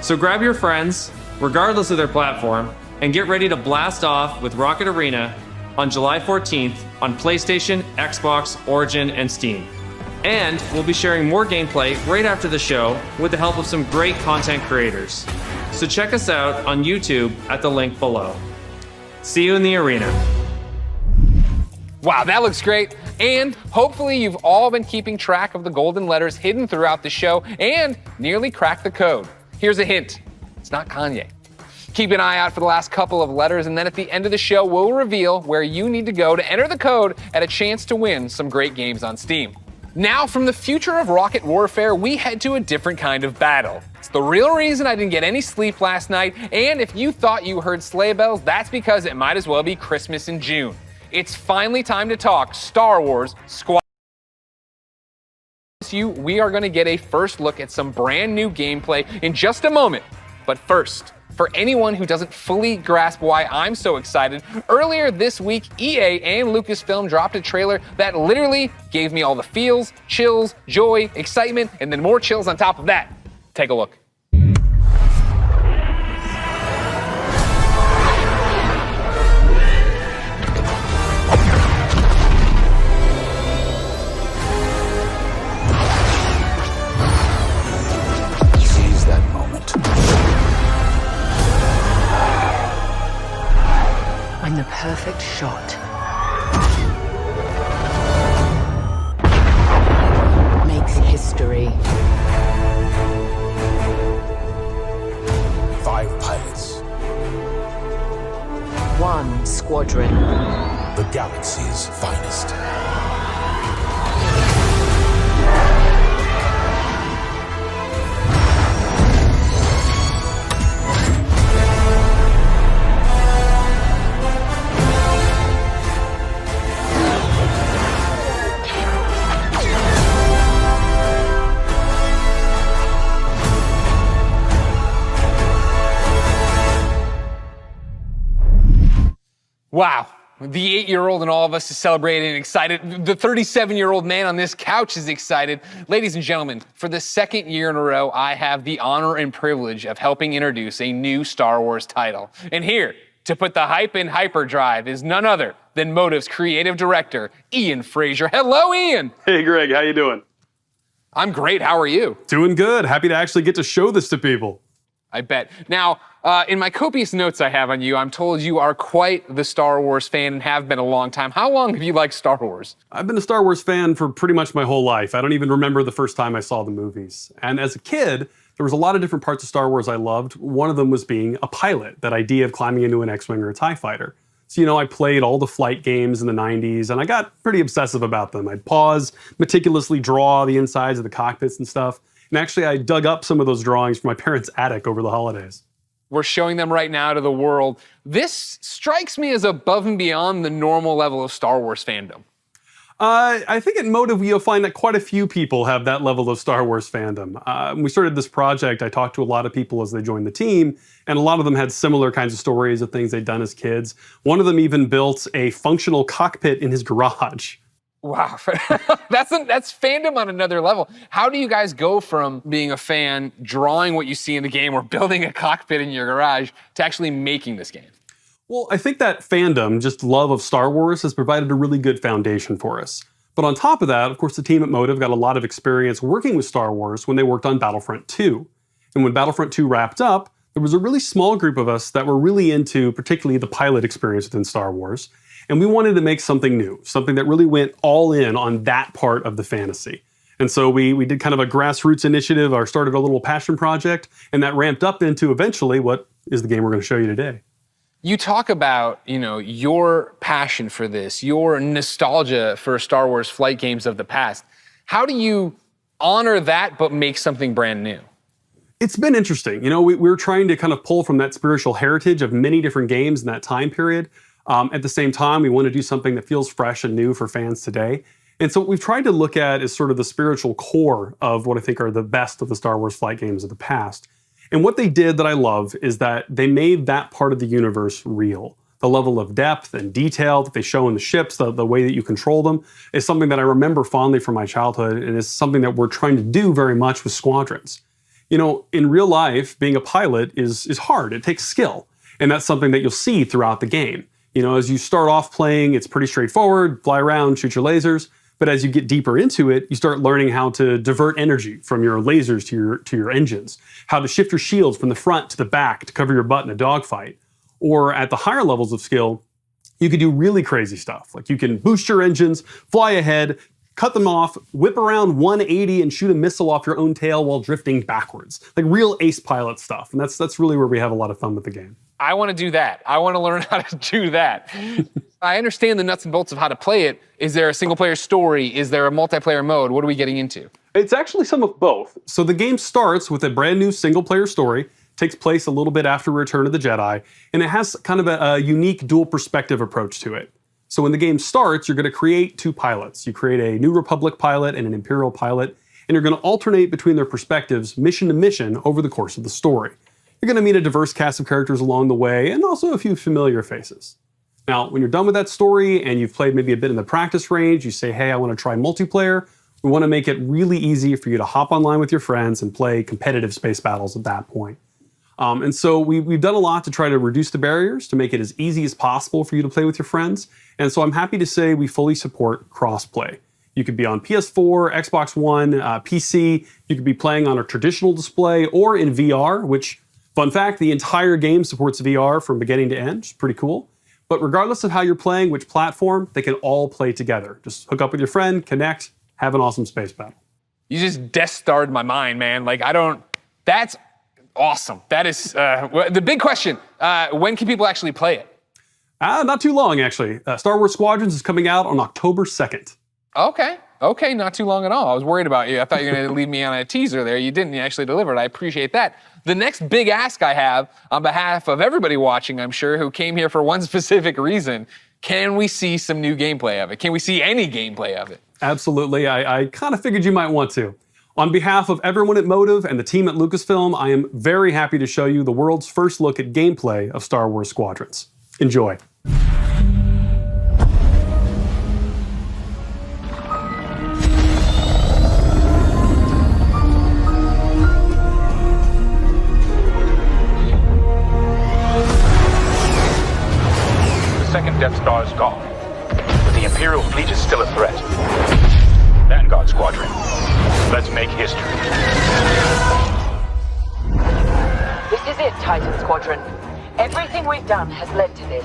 So grab your friends, regardless of their platform, and get ready to blast off with Rocket Arena on July 14th on PlayStation, Xbox, Origin, and Steam. And we'll be sharing more gameplay right after the show with the help of some great content creators. So check us out on YouTube at the link below. See you in the arena. Wow, that looks great. And hopefully you've all been keeping track of the golden letters hidden throughout the show and nearly cracked the code. Here's a hint. It's not Kanye. Keep an eye out for the last couple of letters, and then at the end of the show, we'll reveal where you need to go to enter the code and a chance to win some great games on Steam. Now, from the future of rocket warfare, we head to a different kind of battle. It's the real reason I didn't get any sleep last night, and if you thought you heard sleigh bells, that's because it might as well be Christmas in June. It's finally time to talk Star Wars Squadrons. We are going to get a first look at some brand new gameplay in just a moment. But first, for anyone who doesn't fully grasp why I'm so excited, earlier this week, EA and Lucasfilm dropped a trailer that literally gave me all the feels, chills, joy, excitement, and then more chills on top of that. Take a look. Seize that moment. When the perfect shot makes history. 5 pilots. 1 squadron. The galaxy's finest. Wow, the 8-year-old in all of us is celebrating and excited. The 37-year-old man on this couch is excited. Ladies and gentlemen, for the second year in a row, I have the honor and privilege of helping introduce a new Star Wars title. And here, to put the hype in hyperdrive, is none other than Motive's creative director, Ian Frazier. Hello, Ian. Hey, Greg, how you doing? I'm great, how are you? Doing good. Happy to actually get to show this to people. I bet. Now, in my copious notes I have on you, I'm told you are quite the Star Wars fan and have been a long time. How long have you liked Star Wars? I've been a Star Wars fan for pretty much my whole life. I don't even remember the first time I saw the movies. And as a kid, there was a lot of different parts of Star Wars I loved. One of them was being a pilot, that idea of climbing into an X-Wing or a TIE fighter. So, you know, I played all the flight games in the 90s, and I got pretty obsessive about them. I'd pause, meticulously draw the insides of the cockpits and stuff. And actually, I dug up some of those drawings from my parents' attic over the holidays. We're showing them right now to the world. This strikes me as above and beyond the normal level of Star Wars fandom. I think at Motive, you'll find that quite a few people have that level of Star Wars fandom. When we started this project, I talked to a lot of people as they joined the team, and a lot of them had similar kinds of stories of things they'd done as kids. One of them even built a functional cockpit in his garage. Wow, that's fandom on another level. How do you guys go from being a fan, drawing what you see in the game, or building a cockpit in your garage, to actually making this game? Well, I think that fandom, just love of Star Wars, has provided a really good foundation for us. But on top of that, of course, the team at Motive got a lot of experience working with Star Wars when they worked on Battlefront 2. And when Battlefront 2 wrapped up, there was a really small group of us that were really into particularly the pilot experience within Star Wars. And we wanted to make something new, something that really went all in on that part of the fantasy. And so we did kind of a grassroots initiative, or started a little passion project, and that ramped up into eventually what is the game we're going to show you today. You talk about, you know, your passion for this, your nostalgia for Star Wars flight games of the past. How do you honor that but make something brand new? It's been interesting. You know, we're trying to kind of pull from that spiritual heritage of many different games in that time period. At the same time, we want to do something that feels fresh and new for fans today. And so what we've tried to look at is sort of the spiritual core of what I think are the best of the Star Wars flight games of the past. And what they did that I love is that they made that part of the universe real. the level of depth and detail that they show in the ships, the way that you control them, is something that I remember fondly from my childhood, and is something that we're trying to do very much with Squadrons. You know, in real life, being a pilot is hard. It takes skill, and that's something that you'll see throughout the game. You know, as you start off playing, it's pretty straightforward, fly around, shoot your lasers, but as you get deeper into it, you start learning how to divert energy from your lasers to your engines, how to shift your shields from the front to the back to cover your butt in a dogfight. Or at the higher levels of skill, you can do really crazy stuff. Like you can boost your engines, fly ahead, cut them off, whip around 180 and shoot a missile off your own tail while drifting backwards. Like real ace pilot stuff. And that's really where we have a lot of fun with the game. I want to do that. I want to learn how to do that. I understand the nuts and bolts of how to play it. Is there a single player story? Is there a multiplayer mode? What are we getting into? It's actually some of both. So the game starts with a brand new single player story, takes place a little bit after Return of the Jedi, and it has kind of a unique dual perspective approach to it. So when the game starts, you're going to create two pilots. You create a New Republic pilot and an Imperial pilot, and you're going to alternate between their perspectives mission to mission over the course of the story. You're going to meet a diverse cast of characters along the way, and also a few familiar faces. Now, when you're done with that story and you've played maybe a bit in the practice range, you say, hey, I want to try multiplayer. We want to make it really easy for you to hop online with your friends and play competitive space battles at that point. And so we've done a lot to try to reduce the barriers, to make it as easy as possible for you to play with your friends. And so I'm happy to say we fully support cross-play. You could be on PS4, Xbox One, PC. You could be playing on a traditional display or in VR, which, fun fact, the entire game supports VR from beginning to end, which is pretty cool. But regardless of how you're playing, which platform, they can all play together. Just hook up with your friend, connect, have an awesome space battle. You just Death Starred my mind, man. Like, that's awesome. That is, the big question, when can people actually play it? Not too long, actually. Star Wars Squadrons is coming out on October 2nd. Okay, not too long at all. I was worried about you. I thought you were going to leave me on a teaser there. You didn't. You actually delivered. I appreciate that. The next big ask I have on behalf of everybody watching, I'm sure, who came here for one specific reason, can we see some new gameplay of it? Can we see any gameplay of it? Absolutely. I kind of figured you might want to. On behalf of everyone at Motive and the team at Lucasfilm, I am very happy to show you the world's first look at gameplay of Star Wars Squadrons. Enjoy. Second Death Star is gone, but the Imperial fleet is still a threat. Vanguard Squadron, let's make history. This is it, Titan Squadron. Everything we've done has led to this.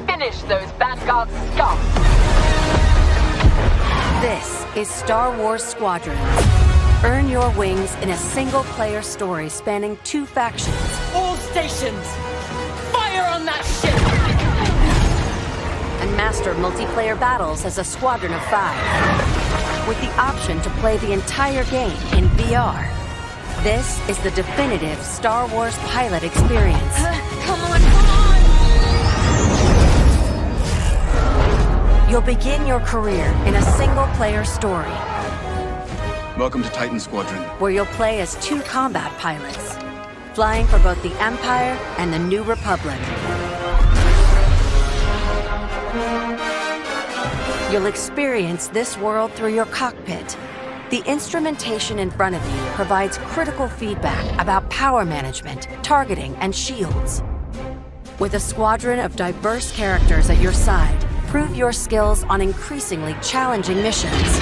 Finish those Vanguard scum! This is Star Wars Squadrons. Earn your wings in a single-player story spanning 2 factions. All stations! Fire on that ship! And master multiplayer battles as a squadron of 5. With the option to play the entire game in VR. This is the definitive Star Wars pilot experience. Come on! You'll begin your career in a single-player story. Welcome to Titan Squadron. Where you'll play as 2 combat pilots, flying for both the Empire and the New Republic. You'll experience this world through your cockpit. The instrumentation in front of you provides critical feedback about power management, targeting, and shields. With a squadron of diverse characters at your side, prove your skills on increasingly challenging missions.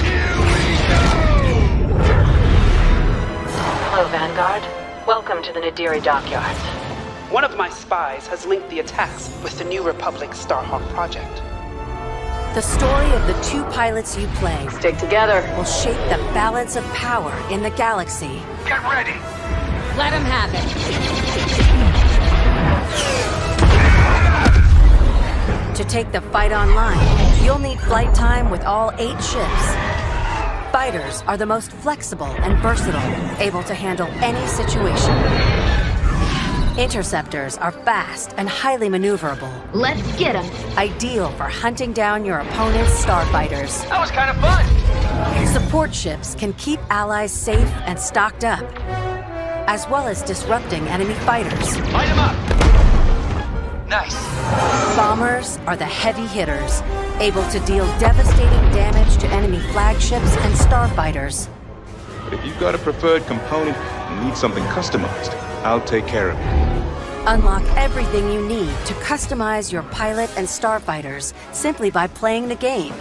Hello, Vanguard. Welcome to the Nadiri dockyards. One of my spies has linked the attacks with the New Republic Starhawk project. The story of the 2 pilots you play Stick together. will shape the balance of power in the galaxy. Get ready! Let him have it. To take the fight online, you'll need flight time with all 8 ships. Fighters are the most flexible and versatile, able to handle any situation. Interceptors are fast and highly maneuverable. Let's get him. Ideal for hunting down your opponent's starfighters. That was kind of fun! Support ships can keep allies safe and stocked up, as well as disrupting enemy fighters. Light him up! Nice. Bombers are the heavy hitters, able to deal devastating damage to enemy flagships and starfighters. But if you've got a preferred component and need something customized, I'll take care of it. Unlock everything you need to customize your pilot and starfighters simply by playing the game.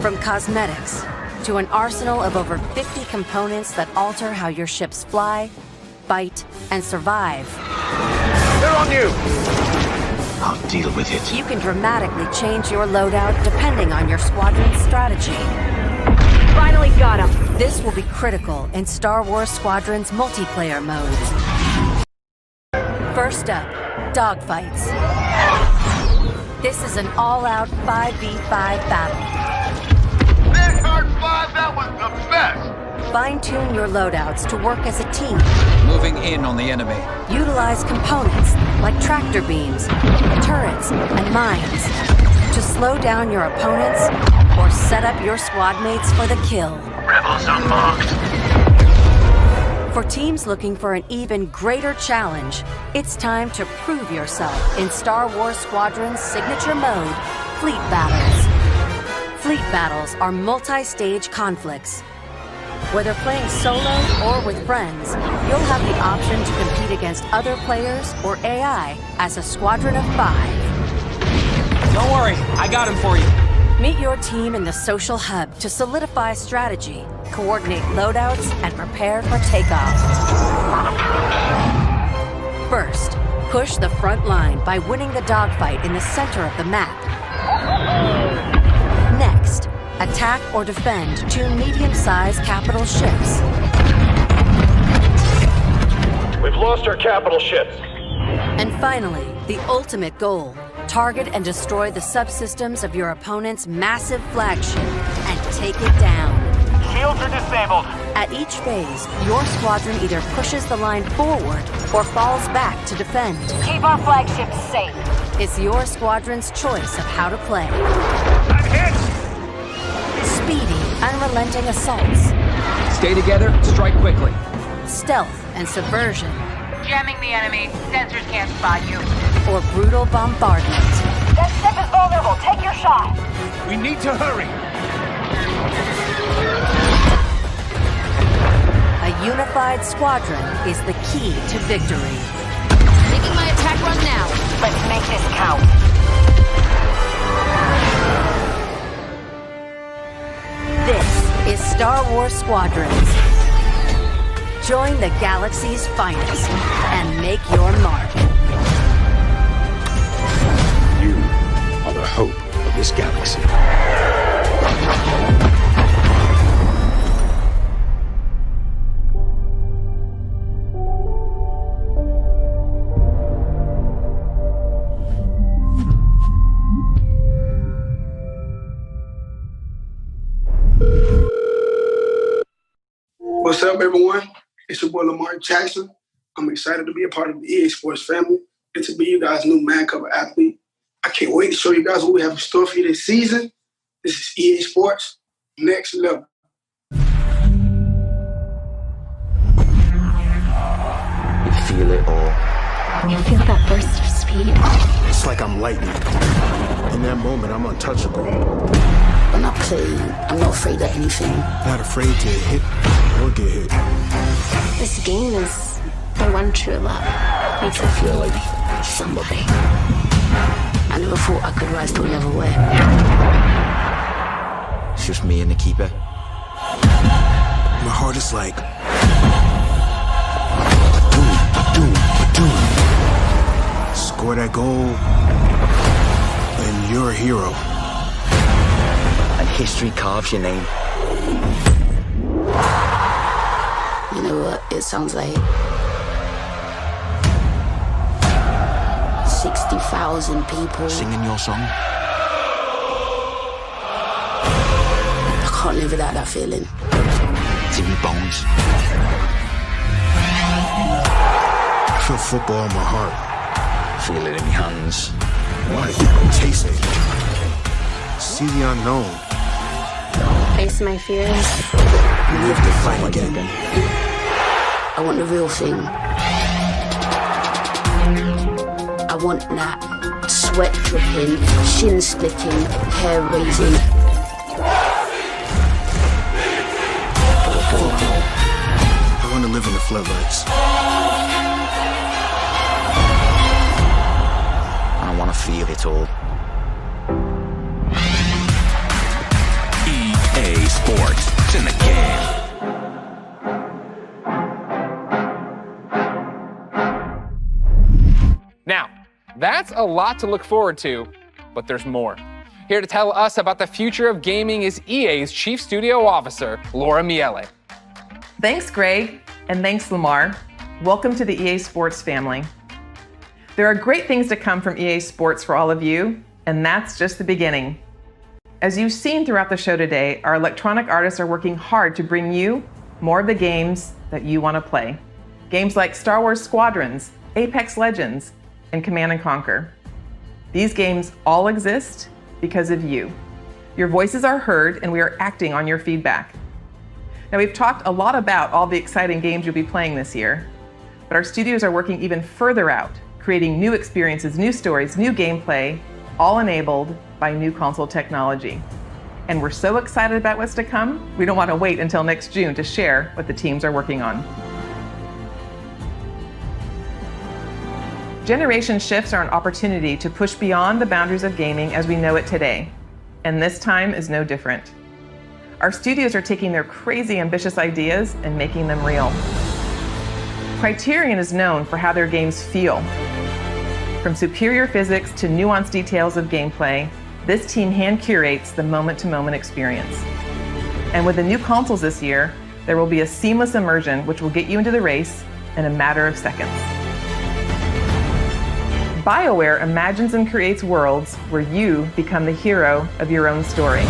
From cosmetics to an arsenal of over 50 components that alter how your ships fly, fight, and survive. They're on you! I'll deal with it. You can dramatically change your loadout depending on your squadron's strategy. Finally got him. This will be critical in Star Wars Squadrons multiplayer modes. First up, dogfights. This is an all-out 5v5 battle. This Hard 5, that was the best! Fine-tune your loadouts to work as a team. Moving in on the enemy. Utilize components like tractor beams, turrets, and mines to slow down your opponents or set up your squad mates for the kill. Rebels unmarked. For teams looking for an even greater challenge, it's time to prove yourself in Star Wars Squadrons' signature mode, Fleet Battles. Fleet Battles are multi-stage conflicts. Whether playing solo or with friends, you'll have the option to compete against other players or AI as a squadron of 5. Don't worry, I got him for you. Meet your team in the social hub to solidify strategy, coordinate loadouts, and prepare for takeoff. First, push the front line by winning the dogfight in the center of the map. Next, attack or defend 2 medium-sized capital ships. We've lost our capital ships. And finally, the ultimate goal. Target and destroy the subsystems of your opponent's massive flagship and take it down. Shields are disabled. At each phase, your squadron either pushes the line forward or falls back to defend. Keep our flagships safe. It's your squadron's choice of how to play. I'm hit! Speedy, unrelenting assaults. Stay together, strike quickly. Stealth and subversion. Jamming the enemy. Sensors can't spot you. Or brutal bombardment. That ship is vulnerable. Take your shot. We need to hurry. A unified squadron is the key to victory. Making my attack run now. Let's make this count. This is Star Wars Squadrons. Join the galaxy's finest and make your mark. You are the hope of this galaxy. What's up, everyone? It's your boy Lamar Jackson. I'm excited to be a part of the EA Sports family and to be you guys' new man cover athlete. I can't wait to show you guys what we have in store for you this season. This is EA Sports, next level. You feel it all. You feel that burst of speed? It's like I'm lightning. In that moment, I'm untouchable. When I play, I'm not afraid of anything. Not afraid to hit or get hit. This game is the one true love. Makes me feel like somebody. I never thought I could rise to another way. It's just me and the keeper. My heart is like... Doom. Score that goal, and you're a hero. And history carves your name. You know what it sounds like? 60,000 people singing your song. I can't live without that feeling. It's in your bones. I feel football in my heart. Feel it in my hands. What? Taste it. See the unknown. Face my fears. Live to fight again. I want the real thing. I want that sweat dripping, shin splitting, hair raising. I want to live in the floodlights. I want to feel it all. EA Sports. It's in the game. Now, that's a lot to look forward to, but there's more. Here to tell us about the future of gaming is EA's Chief Studio Officer, Laura Miele. Thanks, Greg, and thanks, Lamar. Welcome to the EA Sports family. There are great things to come from EA Sports for all of you, and that's just the beginning. As you've seen throughout the show today, our electronic artists are working hard to bring you more of the games that you want to play. Games like Star Wars Squadrons, Apex Legends, and Command & Conquer. These games all exist because of you. Your voices are heard, and we are acting on your feedback. Now, we've talked a lot about all the exciting games you'll be playing this year, but our studios are working even further out, creating new experiences, new stories, new gameplay, all enabled by new console technology. And we're so excited about what's to come, we don't want to wait until next June to share what the teams are working on. Generation shifts are an opportunity to push beyond the boundaries of gaming as we know it today, and this time is no different. Our studios are taking their crazy ambitious ideas and making them real. Criterion is known for how their games feel. From superior physics to nuanced details of gameplay, this team hand curates the moment-to-moment experience. And with the new consoles this year, there will be a seamless immersion which will get you into the race in a matter of seconds. BioWare imagines and creates worlds where you become the hero of your own story.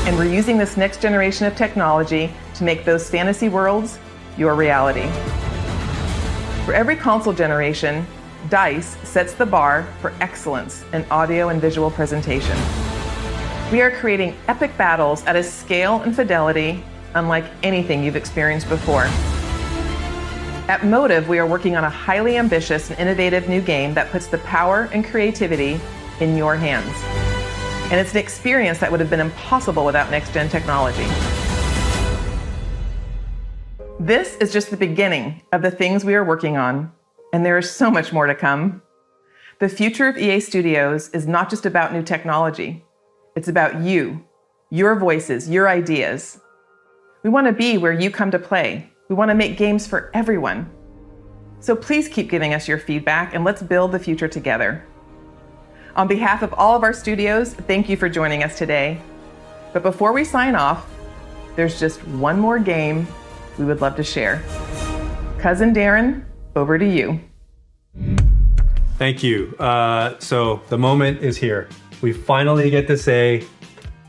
And we're using this next generation of technology to make those fantasy worlds your reality. For every console generation, DICE sets the bar for excellence in audio and visual presentation. We are creating epic battles at a scale and fidelity unlike anything you've experienced before. At Motive, we are working on a highly ambitious and innovative new game that puts the power and creativity in your hands. And it's an experience that would have been impossible without next-gen technology. This is just the beginning of the things we are working on, and there is so much more to come. The future of EA Studios is not just about new technology. It's about you, your voices, your ideas. We want to be where you come to play. We want to make games for everyone. So please keep giving us your feedback and let's build the future together. On behalf of all of our studios, thank you for joining us today. But before we sign off, there's just one more game we would love to share. Cousin Darren, over to you. Thank you. So the moment is here. We finally get to say,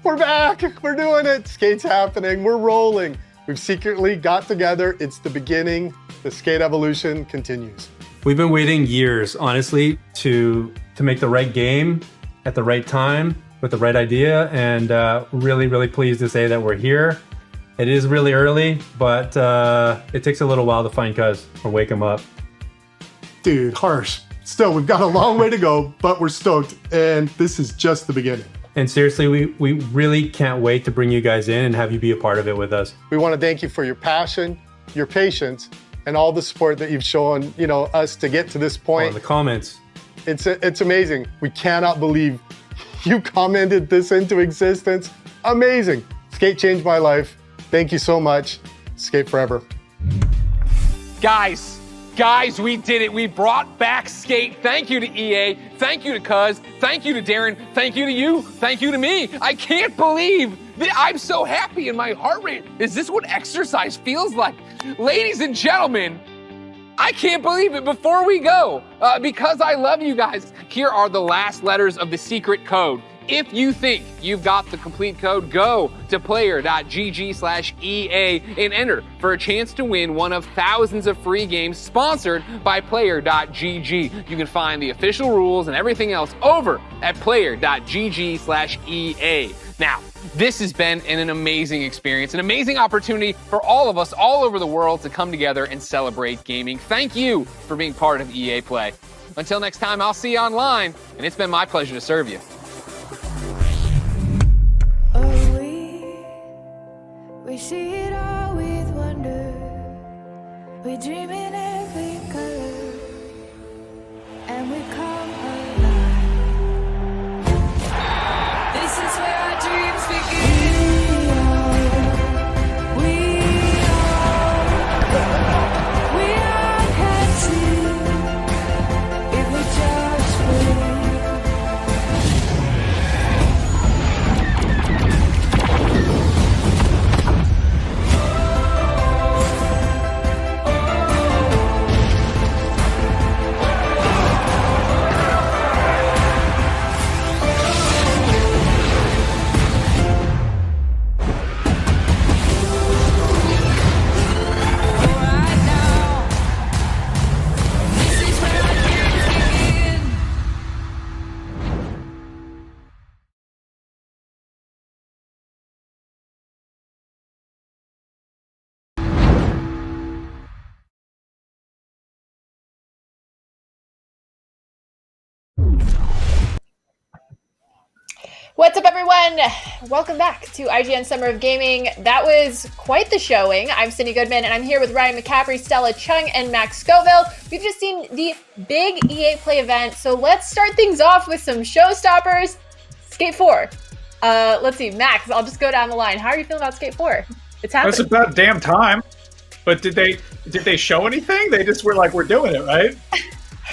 we're back, we're doing it. Skate's happening, we're rolling. We've secretly got together. It's the beginning. The skate evolution continues. We've been waiting years, honestly, to make the right game at the right time with the right idea, and really, really pleased to say that we're here. It is really early, but it takes a little while to find Cuz or wake him up. Dude, harsh. Still, we've got a long way to go, but we're stoked, and this is just the beginning. And seriously, we really can't wait to bring you guys in and have you be a part of it with us. We want to thank you for your passion, your patience, and all the support that you've shown, us to get to this point. Oh, the comments. It's amazing. We cannot believe you commented this into existence. Amazing. Skate changed my life. Thank you so much. Skate forever. Guys, we did it. We brought back Skate. Thank you to EA. Thank you to Cuz. Thank you to Darren. Thank you to you. Thank you to me. I can't believe that I'm so happy and my heart rate. Is this what exercise feels like? Ladies and gentlemen, I can't believe it. Before we go, because I love you guys, here are the last letters of the secret code. If you think you've got the complete code, go to player.gg/EA and enter for a chance to win one of thousands of free games sponsored by player.gg. You can find the official rules and everything else over at player.gg/EA. Now, this has been an amazing experience, an amazing opportunity for all of us all over the world to come together and celebrate gaming. Thank you for being part of EA Play. Until next time, I'll see you online, and it's been my pleasure to serve you. We see it all with wonder. We dream in every color, and we come alive. This is where our dreams begin. We are catching if we just wait. What's up, everyone? Welcome back to IGN Summer of Gaming. That was quite the showing. I'm Cindy Goodman, and I'm here with Ryan McCaffrey, Stella Chung, and Max Scoville. We've just seen the big EA Play event, so let's start things off with some showstoppers. Skate 4. Let's see, Max, I'll just go down the line. How are you feeling about Skate 4? It's happening. It's about damn time. But did they show anything? They just were like, we're doing it, right?